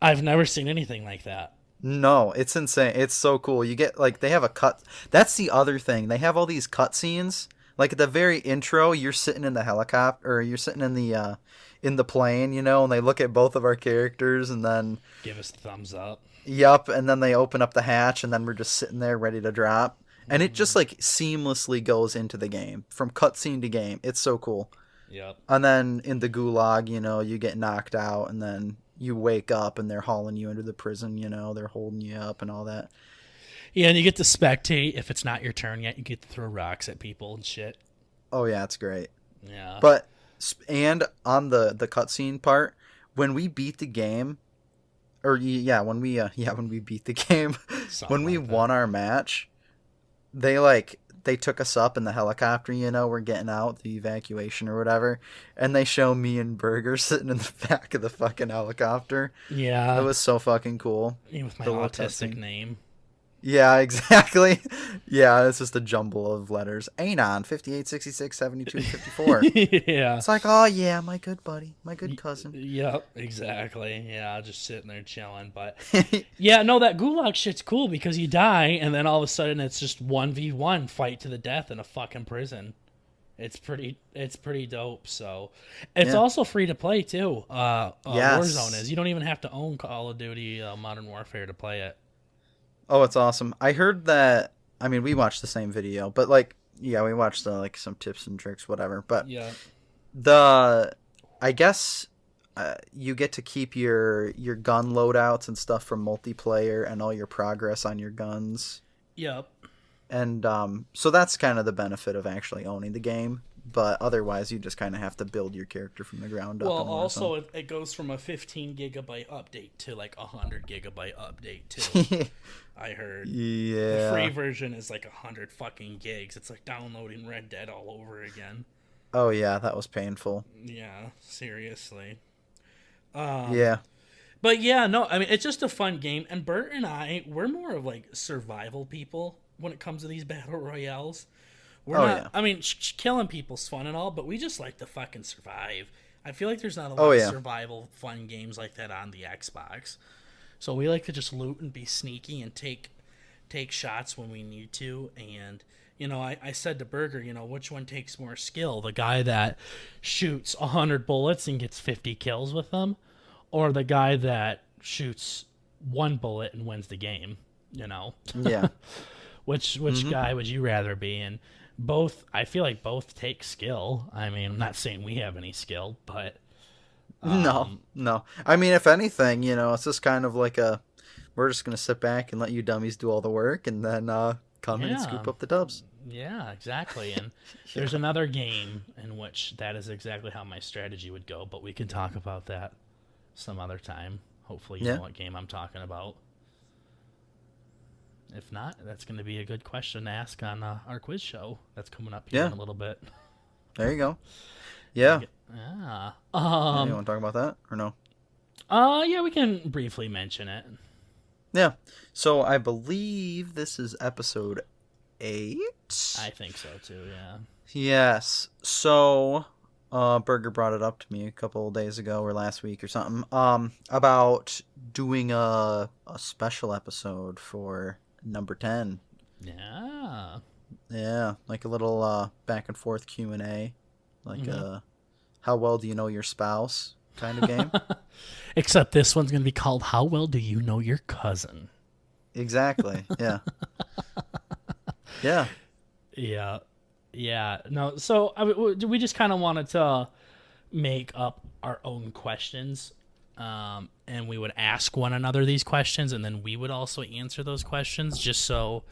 I've never seen anything like that. No, it's insane. It's so cool. You get they have a cut. That's the other thing. They have all these cut scenes. Like at the very intro, you're sitting in the helicopter, or you're sitting in the plane, and they look at both of our characters and then give us the thumbs up. Yup, and then they open up the hatch and then we're just sitting there ready to drop. And it just seamlessly goes into the game from cutscene to game. It's so cool. Yep. And then in the gulag, you get knocked out and then you wake up and they're hauling you into the prison, they're holding you up and all that. Yeah, and you get to spectate. If it's not your turn yet, you get to throw rocks at people and shit. Oh yeah, it's great. Yeah. But and on the cutscene part, when we beat the game, when we beat the game, when we won our match, they took us up in the helicopter, we're getting out, the evacuation or whatever, and they show me and Burger sitting in the back of the fucking helicopter. Yeah. It was so fucking cool. With my autistic name. Yeah, exactly. Yeah, it's just a jumble of letters. Aint 58, 66, 72, 54. Yeah. It's like, oh yeah, my good buddy, my good cousin. Yep, exactly. Yeah, just sitting there chilling. But yeah, no, that gulag shit's cool because you die and then all of a sudden it's just 1v1 fight to the death in a fucking prison. It's pretty dope. So it's also free to play too. Yes. Warzone is. You don't even have to own Call of Duty Modern Warfare to play it. Oh, it's awesome. I heard that, we watched the same video, but we watched some tips and tricks, whatever. But yeah, I guess you get to keep your gun loadouts and stuff from multiplayer and all your progress on your guns. Yep. And so that's kind of the benefit of actually owning the game. But otherwise, you just kind of have to build your character from the ground up. Well, also, it goes from a 15 gigabyte update to a 100 gigabyte update, too. I heard. Yeah. The free version is 100 fucking gigs. It's like downloading Red Dead all over again. Oh, yeah, that was painful. Yeah, seriously. Yeah. But yeah, no, it's just a fun game. And Bert and we're more of survival people when it comes to these battle royales. We're not. Yeah. Killing people's fun and all, but we just like to fucking survive. I feel like there's not a lot of survival fun games like that on the Xbox. So we like to just loot and be sneaky and take shots when we need to. And I said to Burger, which one takes more skill? The guy that shoots 100 bullets and gets 50 kills with them, or the guy that shoots one bullet and wins the game? Yeah. Which guy would you rather be? And both, I feel like both take skill. I'm not saying we have any skill, but no. If anything, it's just kind of we're just gonna sit back and let you dummies do all the work, and then come in and scoop up the dubs. Yeah, exactly. And there's another game in which that is exactly how my strategy would go, but we can talk about that some other time. Hopefully, you know what game I'm talking about. If not, that's going to be a good question to ask on our quiz show that's coming up here in a little bit. There you go. Yeah. Yeah. You want to talk about that or no? Yeah, we can briefly mention it. Yeah. So I believe this is episode 8. I think so too. Yeah. Yes. So, Burger brought it up to me a couple of days ago or last week or something. About doing a special episode for number 10. Yeah. Yeah, like a little back and forth Q&A, like how well do you know your spouse kind of game. Except this one's going to be called How Well Do You Know Your Cousin? Exactly. Yeah. Yeah. Yeah. Yeah. No, so we just kind of wanted to make up our own questions, and we would ask one another these questions, and then we would also answer those questions just so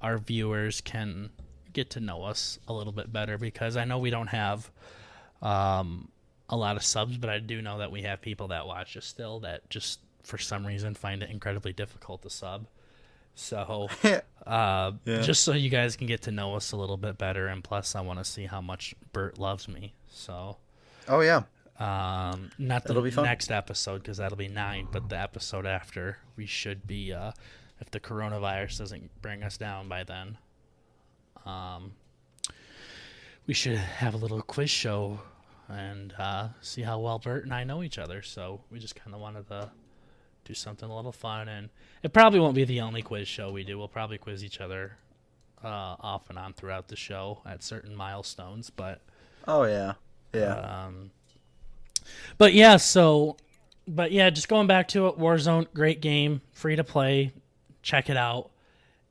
our viewers can get to know us a little bit better, because I know we don't have a lot of subs, but I do know that we have people that watch us still that just for some reason find it incredibly difficult to sub. So just so you guys can get to know us a little bit better, and plus I want to see how much Bert loves me. So not that'll be fun. Next episode, because that'll be 9, but the episode after, we should be if the coronavirus doesn't bring us down by then, we should have a little quiz show and see how well Bert and I know each other. So we just kind of wanted to do something a little fun, and it probably won't be the only quiz show we do. We'll probably quiz each other off and on throughout the show at certain milestones, but just going back to it, Warzone, great game, free to play, check it out,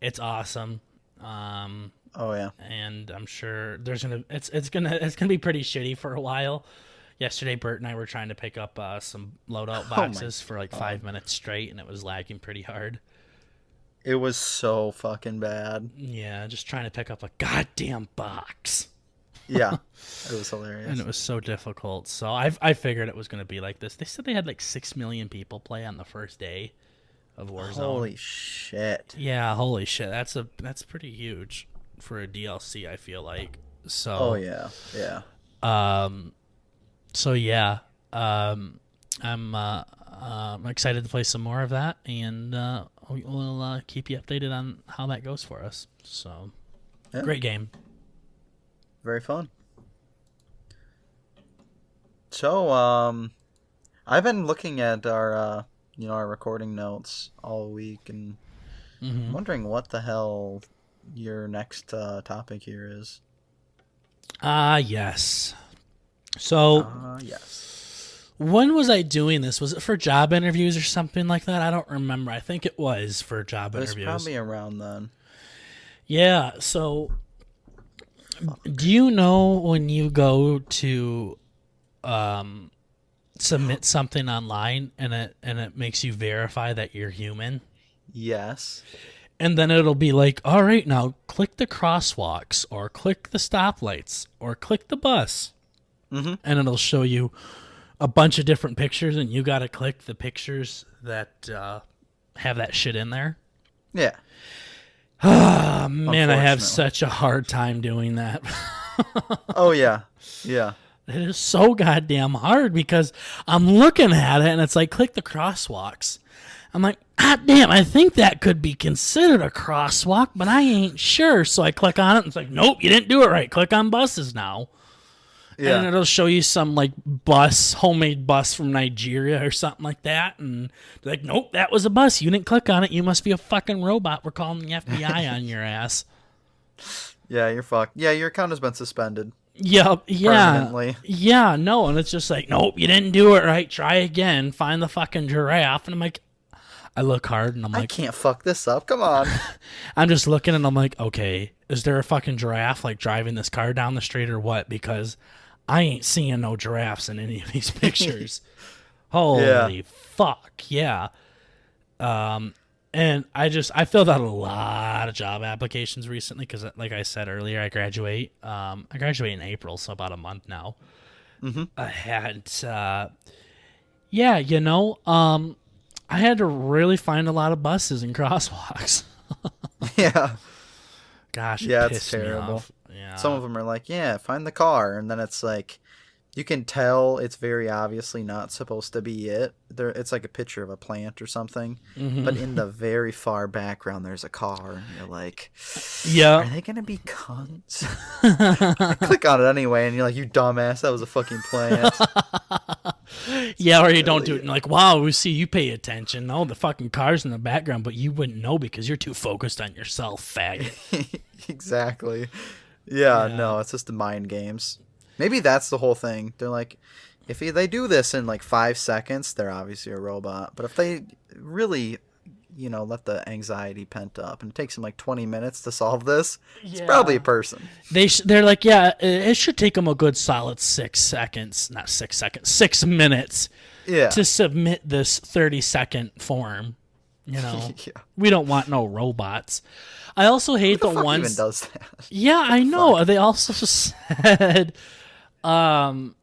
it's awesome. And I'm sure it's gonna be pretty shitty for a while. Yesterday, Bert and I were trying to pick up some loadout boxes for like 5 minutes straight, and it was lagging pretty hard. It was so fucking bad. Yeah, just trying to pick up a goddamn box. Yeah, it was hilarious. And it was so difficult. So I figured it was going to be like this. They said they had like 6 million people play on the first day of Warzone. Holy shit. Yeah, holy shit. That's pretty huge for a DLC, I feel like. So I'm excited to play some more of that, and we'll keep you updated on how that goes for us. So, great game. Very fun. So, I've been looking at our recording notes all week, and wondering what the hell your next topic here is. Yes. So, when was I doing this? Was it for job interviews or something like that? I don't remember. I think it was for job interviews. It was probably around then. Yeah, so do you know when you go to submit something online and it makes you verify that you're human? Yes. And then it'll be like, all right, now click the crosswalks or click the stoplights or click the bus. And it'll show you a bunch of different pictures, and you got to click the pictures that have that shit in there. Yeah. Oh, man, I have such a hard time doing that. Oh, yeah. Yeah. It is so goddamn hard, because I'm looking at it, and it's like, click the crosswalks. I'm like, God damn, I think that could be considered a crosswalk, but I ain't sure. So I click on it, and it's like, nope, you didn't do it right. Click on buses now. Yeah. And it'll show you some like homemade bus from Nigeria or something like that. And they're like, nope, that was a bus. You didn't click on it. You must be a fucking robot. We're calling the FBI on your ass. Yeah, you're fucked. Yeah, your account has been suspended. Yeah. Permanently. Yeah, no. And it's just like, nope, you didn't do it right. Try again. Find the fucking giraffe. And I'm like, I look hard and I'm like, I can't fuck this up. Come on. I'm just looking and I'm like, okay, is there a fucking giraffe like driving this car down the street or what? Because I ain't seeing no giraffes in any of these pictures. Holy fuck, yeah. And I filled out a lot of job applications recently because, like I said earlier, I graduate in April, so about a month now. I had, I had to really find a lot of buses and crosswalks. Yeah. Gosh, it Yeah, it's pissed me terrible. off. Yeah. Some of them are like, yeah, find the car, and then it's like, you can tell it's very obviously not supposed to be it. There, it's like a picture of a plant or something, but in the very far background, there's a car, and you're like, Yeah. are they gonna be cunts? I click on it anyway, and you're like, you dumbass, that was a fucking plant. Yeah, or you don't do it and like, wow, we see you pay attention. Oh, the fucking car's in the background, but you wouldn't know because you're too focused on yourself, faggot. Exactly. Yeah, Yeah. no, it's just the mind games. Maybe that's the whole thing. They're like, if they do this in like 5 seconds, they're obviously a robot. But if they really, let the anxiety pent up and it takes them like 20 minutes to solve this, it's probably a person. They're like, yeah, it should take them a good solid 6 seconds, not 6 seconds, 6 minutes Yeah. to submit this 30-second form. Yeah. We don't want no robots. I also hate Who the the fuck ones. even does that? Yeah, I know. They also said, like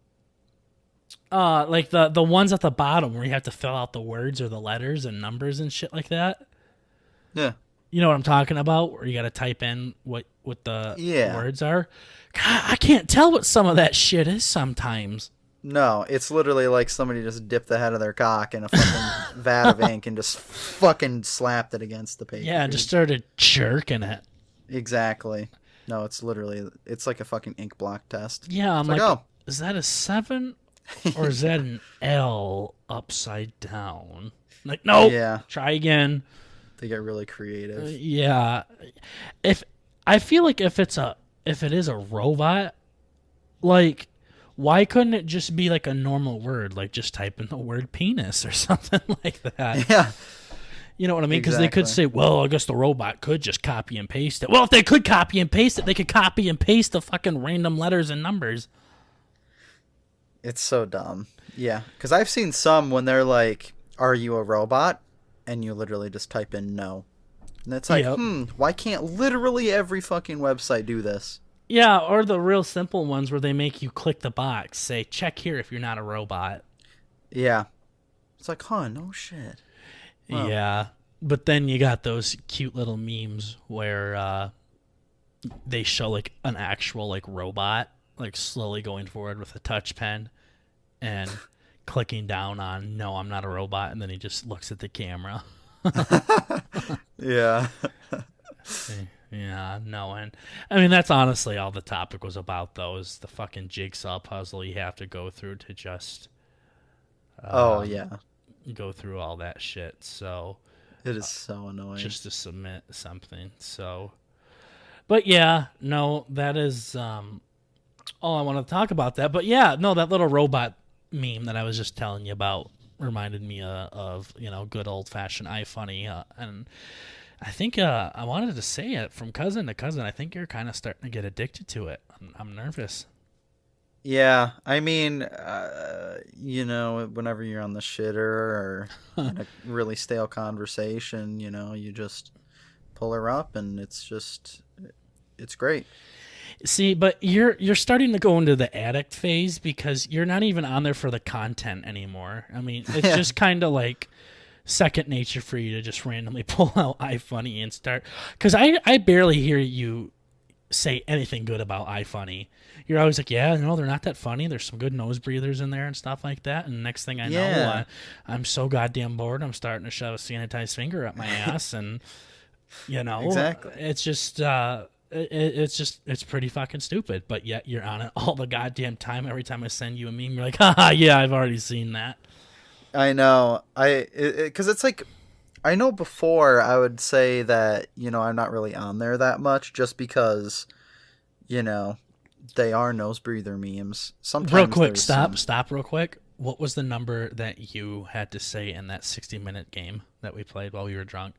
the ones at the bottom where you have to fill out the words or the letters and numbers and shit like that. Yeah. You know what I'm talking about? Where you got to type in what the Yeah. words are. God, I can't tell what some of that shit is sometimes. No, it's literally like somebody just dipped the head of their cock in a fucking vat of ink and just fucking slapped it against the paper. Yeah, and just started jerking it. Exactly. No, it's like a fucking ink block test. Yeah, I'm It's like, oh, is that a 7 or is that an L upside down? Like, nope. Yeah. Try again. They get really creative. Yeah. If I feel like if it is a robot, like, why couldn't it just be like a normal word, like just type in the word penis or something like that? Yeah. You know what I mean? Because they could Exactly. say, well, I guess the robot could just copy and paste it. Well, if they could copy and paste it, they could copy and paste the fucking random letters and numbers. It's so dumb. Yeah. Because I've seen some when they're like, are you a robot? And you literally just type in no. And it's like, Yep. why can't literally every fucking website do this? Yeah, or the real simple ones where they make you click the box, say, check here if you're not a robot. Yeah. It's like, no shit. Wow. Yeah. But then you got those cute little memes where they show like an actual like robot like slowly going forward with a touch pen and clicking down on no, I'm not a robot, and then he just looks at the camera. Yeah. Yeah, no, and I mean that's honestly all the topic was about, though, is the fucking jigsaw puzzle you have to go through to just Oh, yeah. go through all that shit. So It is so annoying. just to submit something. So, but yeah, no, that is all I want to talk about that. But yeah, no, that little robot meme that I was just telling you about reminded me of good old fashioned iFunny, and I think I wanted to say it from cousin to cousin. I think you're kind of starting to get addicted to it. I'm nervous. Yeah, I mean, whenever you're on the shitter or in a really stale conversation, you just pull her up and it's great. See, but you're starting to go into the addict phase because you're not even on there for the content anymore. I mean, it's Yeah. just kind of like second nature for you to just randomly pull out iFunny and start. Because I barely hear you say anything good about iFunny. You're always like, yeah, no, they're not that funny. There's some good nose breathers in there and stuff like that. And next thing I know, Yeah. I'm so goddamn bored. I'm starting to shove a sanitized finger up my ass, and Exactly. it's just. It's pretty fucking stupid, but yet you're on it all the goddamn time. Every time I send you a meme, you're like, haha, yeah, I've already seen that. I know. Because it's like, I know before I would say that, I'm not really on there that much just because, they are nose breather memes. Sometimes Real quick, there's stop real quick. What was the number that you had to say in that 60-minute game that we played while we were drunk?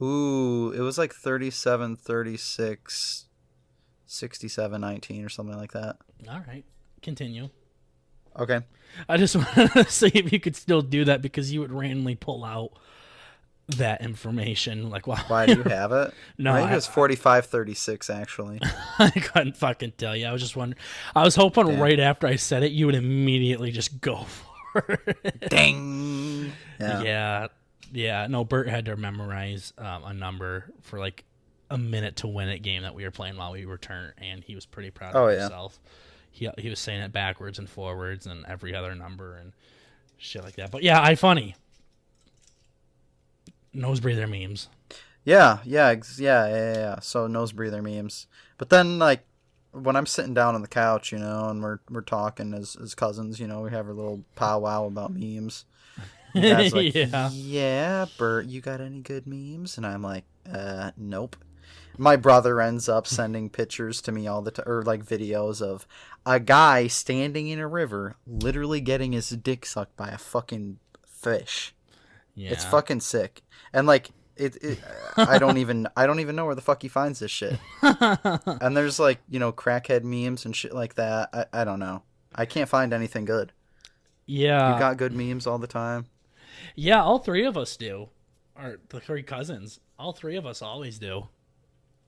Ooh, it was like 37, 36, 67, 19 or something like that. All right, continue. Okay. I just wanted to see if you could still do that because you would randomly pull out that information. Like, wow. Why do you have it? No, I think it was 45, 36 actually. I couldn't fucking tell you. I was just wondering. I was hoping Yeah. right after I said it, you would immediately just go for it. Ding. Yeah. Yeah, no, Bert had to memorize a number for like a minute to win it game that we were playing while we were turn, and he was pretty proud Oh of yeah. himself. He was saying it backwards and forwards and every other number and shit like that. But yeah, funny. Nose breather memes. Yeah. So nose breather memes. But then like when I'm sitting down on the couch, and we're talking as cousins, we have our little powwow about memes. And Dad's like, yeah, Bert, you got any good memes? And I'm like, nope. My brother ends up sending pictures to me all the time, or like videos of a guy standing in a river, literally getting his dick sucked by a fucking fish. Yeah. It's fucking sick. And like I don't even know where the fuck he finds this shit. And there's like, crackhead memes and shit like that. I don't know. I can't find anything good. Yeah. You got good memes all the time? Yeah, all three of us do. Or the three cousins. All three of us always do.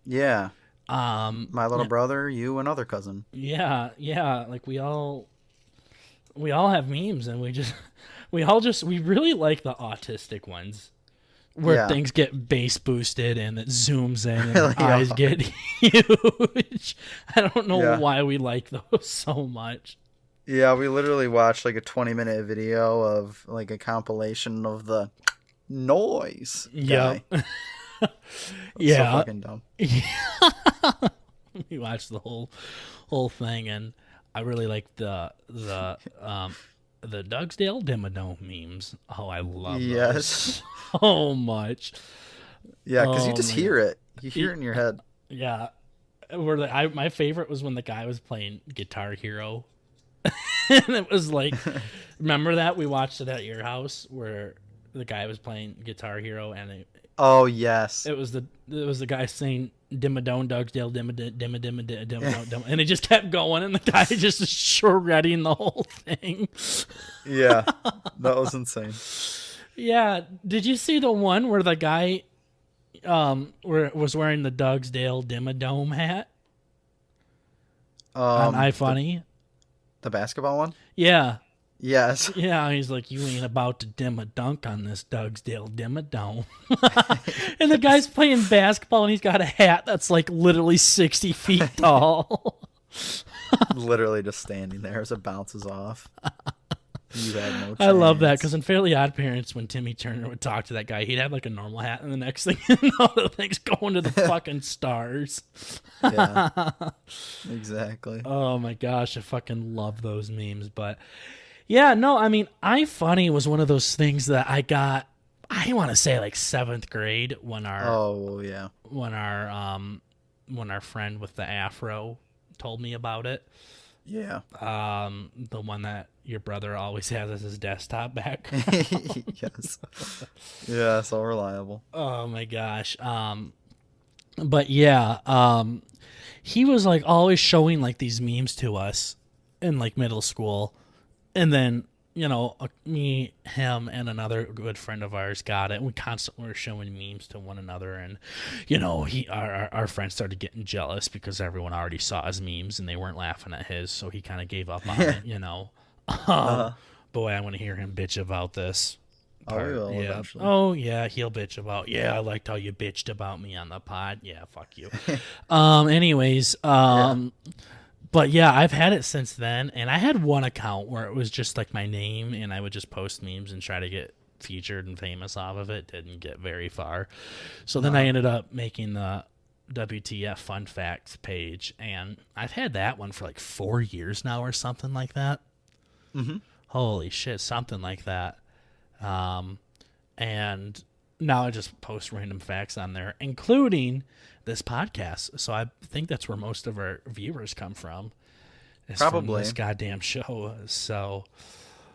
Yeah. My little brother, you, another cousin. Yeah. Like we all have memes, and we really like the autistic ones where things get bass boosted and it zooms in and Really eyes get huge. I don't know why we like those so much. Yeah, we literally watched like a 20-minute video of like a compilation of the noise guy. Yep. Yeah. So fucking dumb. We watched the whole thing, and I really like the Dimmsdale Dimmadome memes. Oh, I love those so much. Yeah, because you just hear it. You hear it in your head. Yeah. My favorite was when the guy was playing Guitar Hero. And it was like, remember that? We watched it at your house where the guy was playing Guitar Hero, and oh, yes. it was the guy saying Dimmadome, Dimmsdale, Dimmadome, and it just kept going, and the guy just shredding the whole thing. Yeah, that was insane. Yeah, did you see the one where the guy was wearing the Dimmsdale Dimmadome hat on iFunny? The basketball one? Yeah. Yes. Yeah, he's like, you ain't about to dim a dunk on this Dimmsdale Dimmadome. And the guy's playing basketball, and he's got a hat that's like literally 60 feet tall. Literally just standing there as it bounces off. You had no chance. I love that, because in Fairly Odd Parents, when Timmy Turner would talk to that guy, he'd have like a normal hat, and the next thing you know, the thing's going to the fucking stars. Yeah, exactly. Oh my gosh, I fucking love those memes. But yeah, no, I mean, iFunny was one of those things that I got, I want to say like 7th grade when our friend with the afro told me about it. Yeah. The one that your brother always has as his desktop back. Yes. Yeah, so reliable. Oh my gosh. But yeah, he was like always showing like these memes to us in like middle school. And then, me, him, and another good friend of ours got it. And we constantly were showing memes to one another. And, our friends started getting jealous because everyone already saw his memes and they weren't laughing at his. So he kind of gave up on it, Boy, I want to hear him bitch about this. Oh, he will eventually. Oh, yeah, he'll bitch about, I liked how you bitched about me on the pod. Yeah, fuck you. Anyways, But yeah, I've had it since then, and I had one account where it was just like my name, and I would just post memes and try to get featured and famous off of it. Didn't get very far. So then I ended up making the WTF Fun Facts page, and I've had that one for like 4 years now or something like that. Mm-hmm. Holy shit, something like that. And now I just post random facts on there, including this podcast. So I think that's where most of our viewers come from. Probably from this goddamn show. So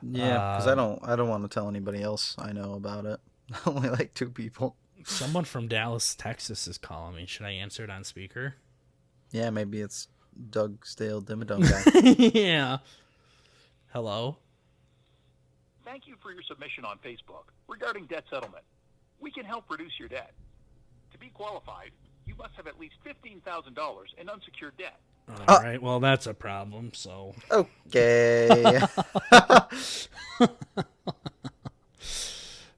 yeah, because I don't want to tell anybody else I know about it. Only like 2 people. Someone from Dallas, Texas is calling me. Should I answer it on speaker? Yeah, maybe it's Dimmsdale Dimmadome guy. Yeah. Hello? Thank you for your submission on Facebook regarding debt settlement. We can help reduce your debt. To be qualified, you must have at least $15,000 in unsecured debt. All right, well, that's a problem, so. Okay.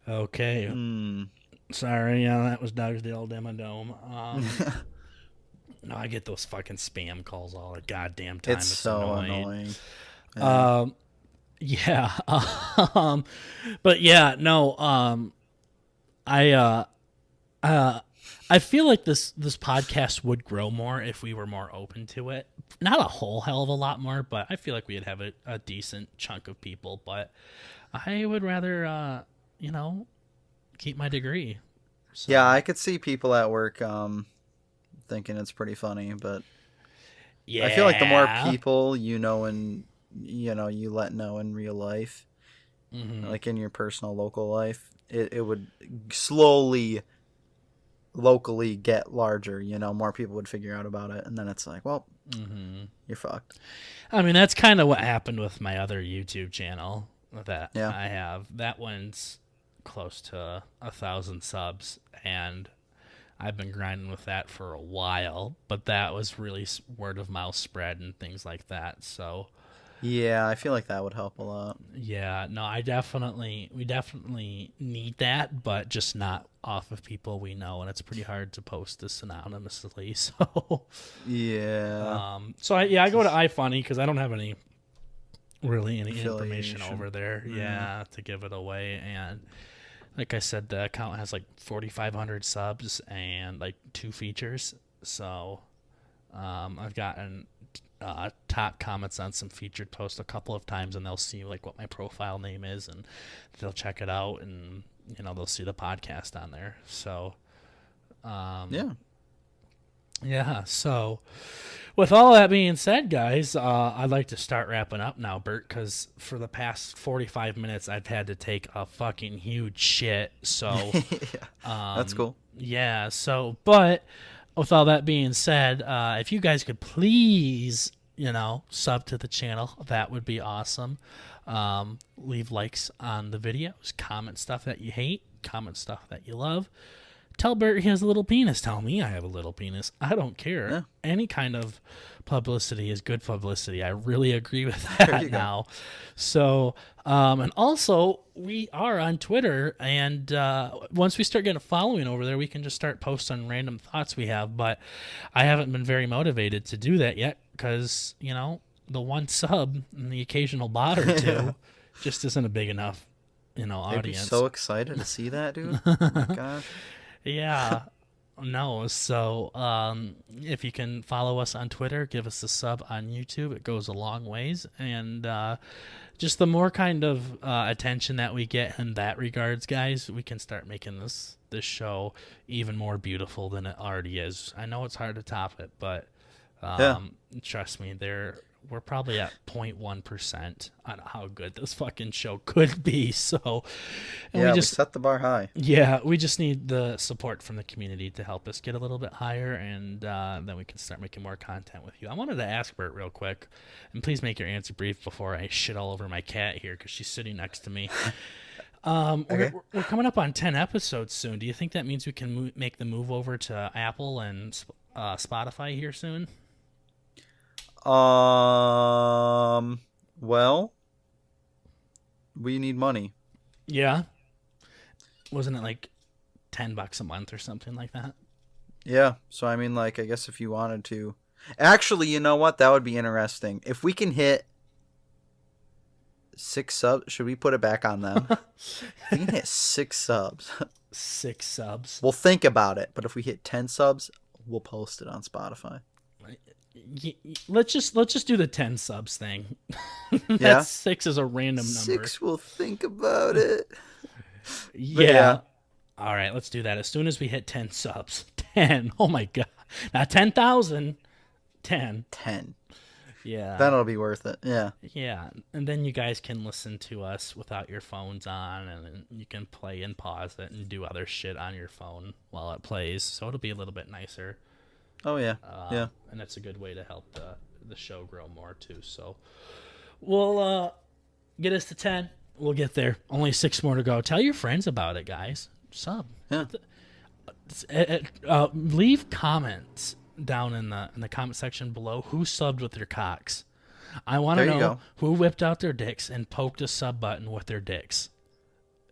Okay. Sorry, yeah, that was Dimmsdale Dimmadome. No, I get those fucking spam calls all the goddamn time. It's so annoying. Yeah. Yeah. But yeah, no. I feel like this podcast would grow more if we were more open to it. Not a whole hell of a lot more, but I feel like we'd have a decent chunk of people. But I would rather, keep my degree. So. Yeah, I could see people at work thinking it's pretty funny, but yeah. I feel like the more people you let know in real life, like in your personal local life, it would slowly, locally get larger. More people would figure out about it, and then it's like, well, you're fucked. I mean, that's kind of what happened with my other YouTube channel that Yeah. I have. That one's close to 1,000 subs, and I've been grinding with that for a while, but that was really word of mouth spread and things like that. So yeah, I feel like that would help a lot. Yeah, no, we definitely need that, but just not off of people we know, and it's pretty hard to post this anonymously. So yeah, I go to iFunny because I don't have any information over there, to give it away. And like I said, the account has like 4,500 subs and like 2 features. So I've gotten top comments on some featured posts a couple of times, and they'll see like what my profile name is, and they'll check it out, and they'll see the podcast on there. So yeah. So with all that being said, guys, I'd like to start wrapping up now, Bert, because for the past 45 minutes I've had to take a fucking huge shit. So that's cool. Yeah. So, but with all that being said, if you guys could please, sub to the channel, that would be awesome. Leave likes on the videos, comment stuff that you hate, comment stuff that you love. Tell Bert he has a little penis. Tell me I have a little penis. I don't care. Yeah. Any kind of publicity is good publicity. I really agree with that now. Go. So, and also we are on Twitter, and once we start getting a following over there, we can just start posting random thoughts we have. But I haven't been very motivated to do that yet because, the one sub and the occasional bot or two just isn't a big enough, audience. I'd be so excited to see that, dude. Oh my gosh. Yeah. No, so if you can follow us on Twitter, give us a sub on YouTube. It goes a long ways. And just the more kind of attention that we get in that regards, guys, we can start making this show even more beautiful than it already is. I know it's hard to top it, but trust me, we're probably at 0.1% on how good this fucking show could be. So, and we set the bar high. Yeah, we just need the support from the community to help us get a little bit higher, and then we can start making more content with you. I wanted to ask Bert real quick, and please make your answer brief before I shit all over my cat here because she's sitting next to me. Okay. We're coming up on 10 episodes soon. Do you think that means we can make the move over to Apple and Spotify here soon? Well, we need money. Yeah. Wasn't it like $10 a month or something like that? Yeah. So, I mean, like, I guess if you wanted to. Actually, you know what? That would be interesting. If we can hit 6 subs, should we put it back on them? If we can hit 6 subs. 6 subs. We'll think about it. But if we hit 10 subs, we'll post it on Spotify. Let's just do the 10 subs thing. That's 6 is a random number. 6, we'll think about it. Yeah. All right, let's do that. As soon as we hit 10 subs. 10. Oh my god. Not 10,000. 10. 10. Yeah. That'll be worth it. Yeah. Yeah. And then you guys can listen to us without your phones on, and you can play and pause it and do other shit on your phone while it plays. So it'll be a little bit nicer. Oh, yeah. Yeah. And it's a good way to help the show grow more, too. So we'll get us to 10. We'll get there. Only 6 more to go. Tell your friends about it, guys. Sub. Yeah. Leave comments down in the comment section below who subbed with their cocks. I want to know who whipped out their dicks and poked a sub button with their dicks.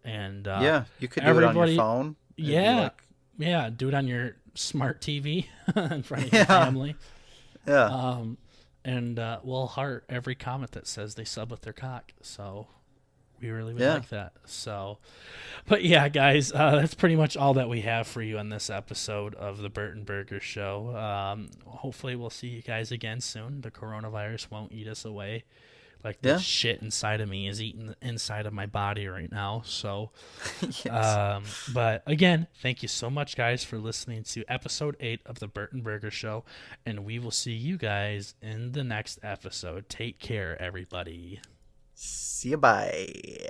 And yeah, you could do it on your phone. It'd be Yeah, like, yeah, do it on your smart TV in front of Yeah. your family. yeah. And we'll heart every comment that says they sub with their cock. So we really would Yeah. like that. So, but yeah, guys, that's pretty much all that we have for you on this episode of the BurtnBurger Show. Hopefully, we'll see you guys again soon. The coronavirus won't eat us away like the Yeah. shit inside of me is eating the inside of my body right now. So, Yes. but again, thank you so much, guys, for listening to episode 8 of the BurtnBurger Show, and we will see you guys in the next episode. Take care, everybody. See you. Bye.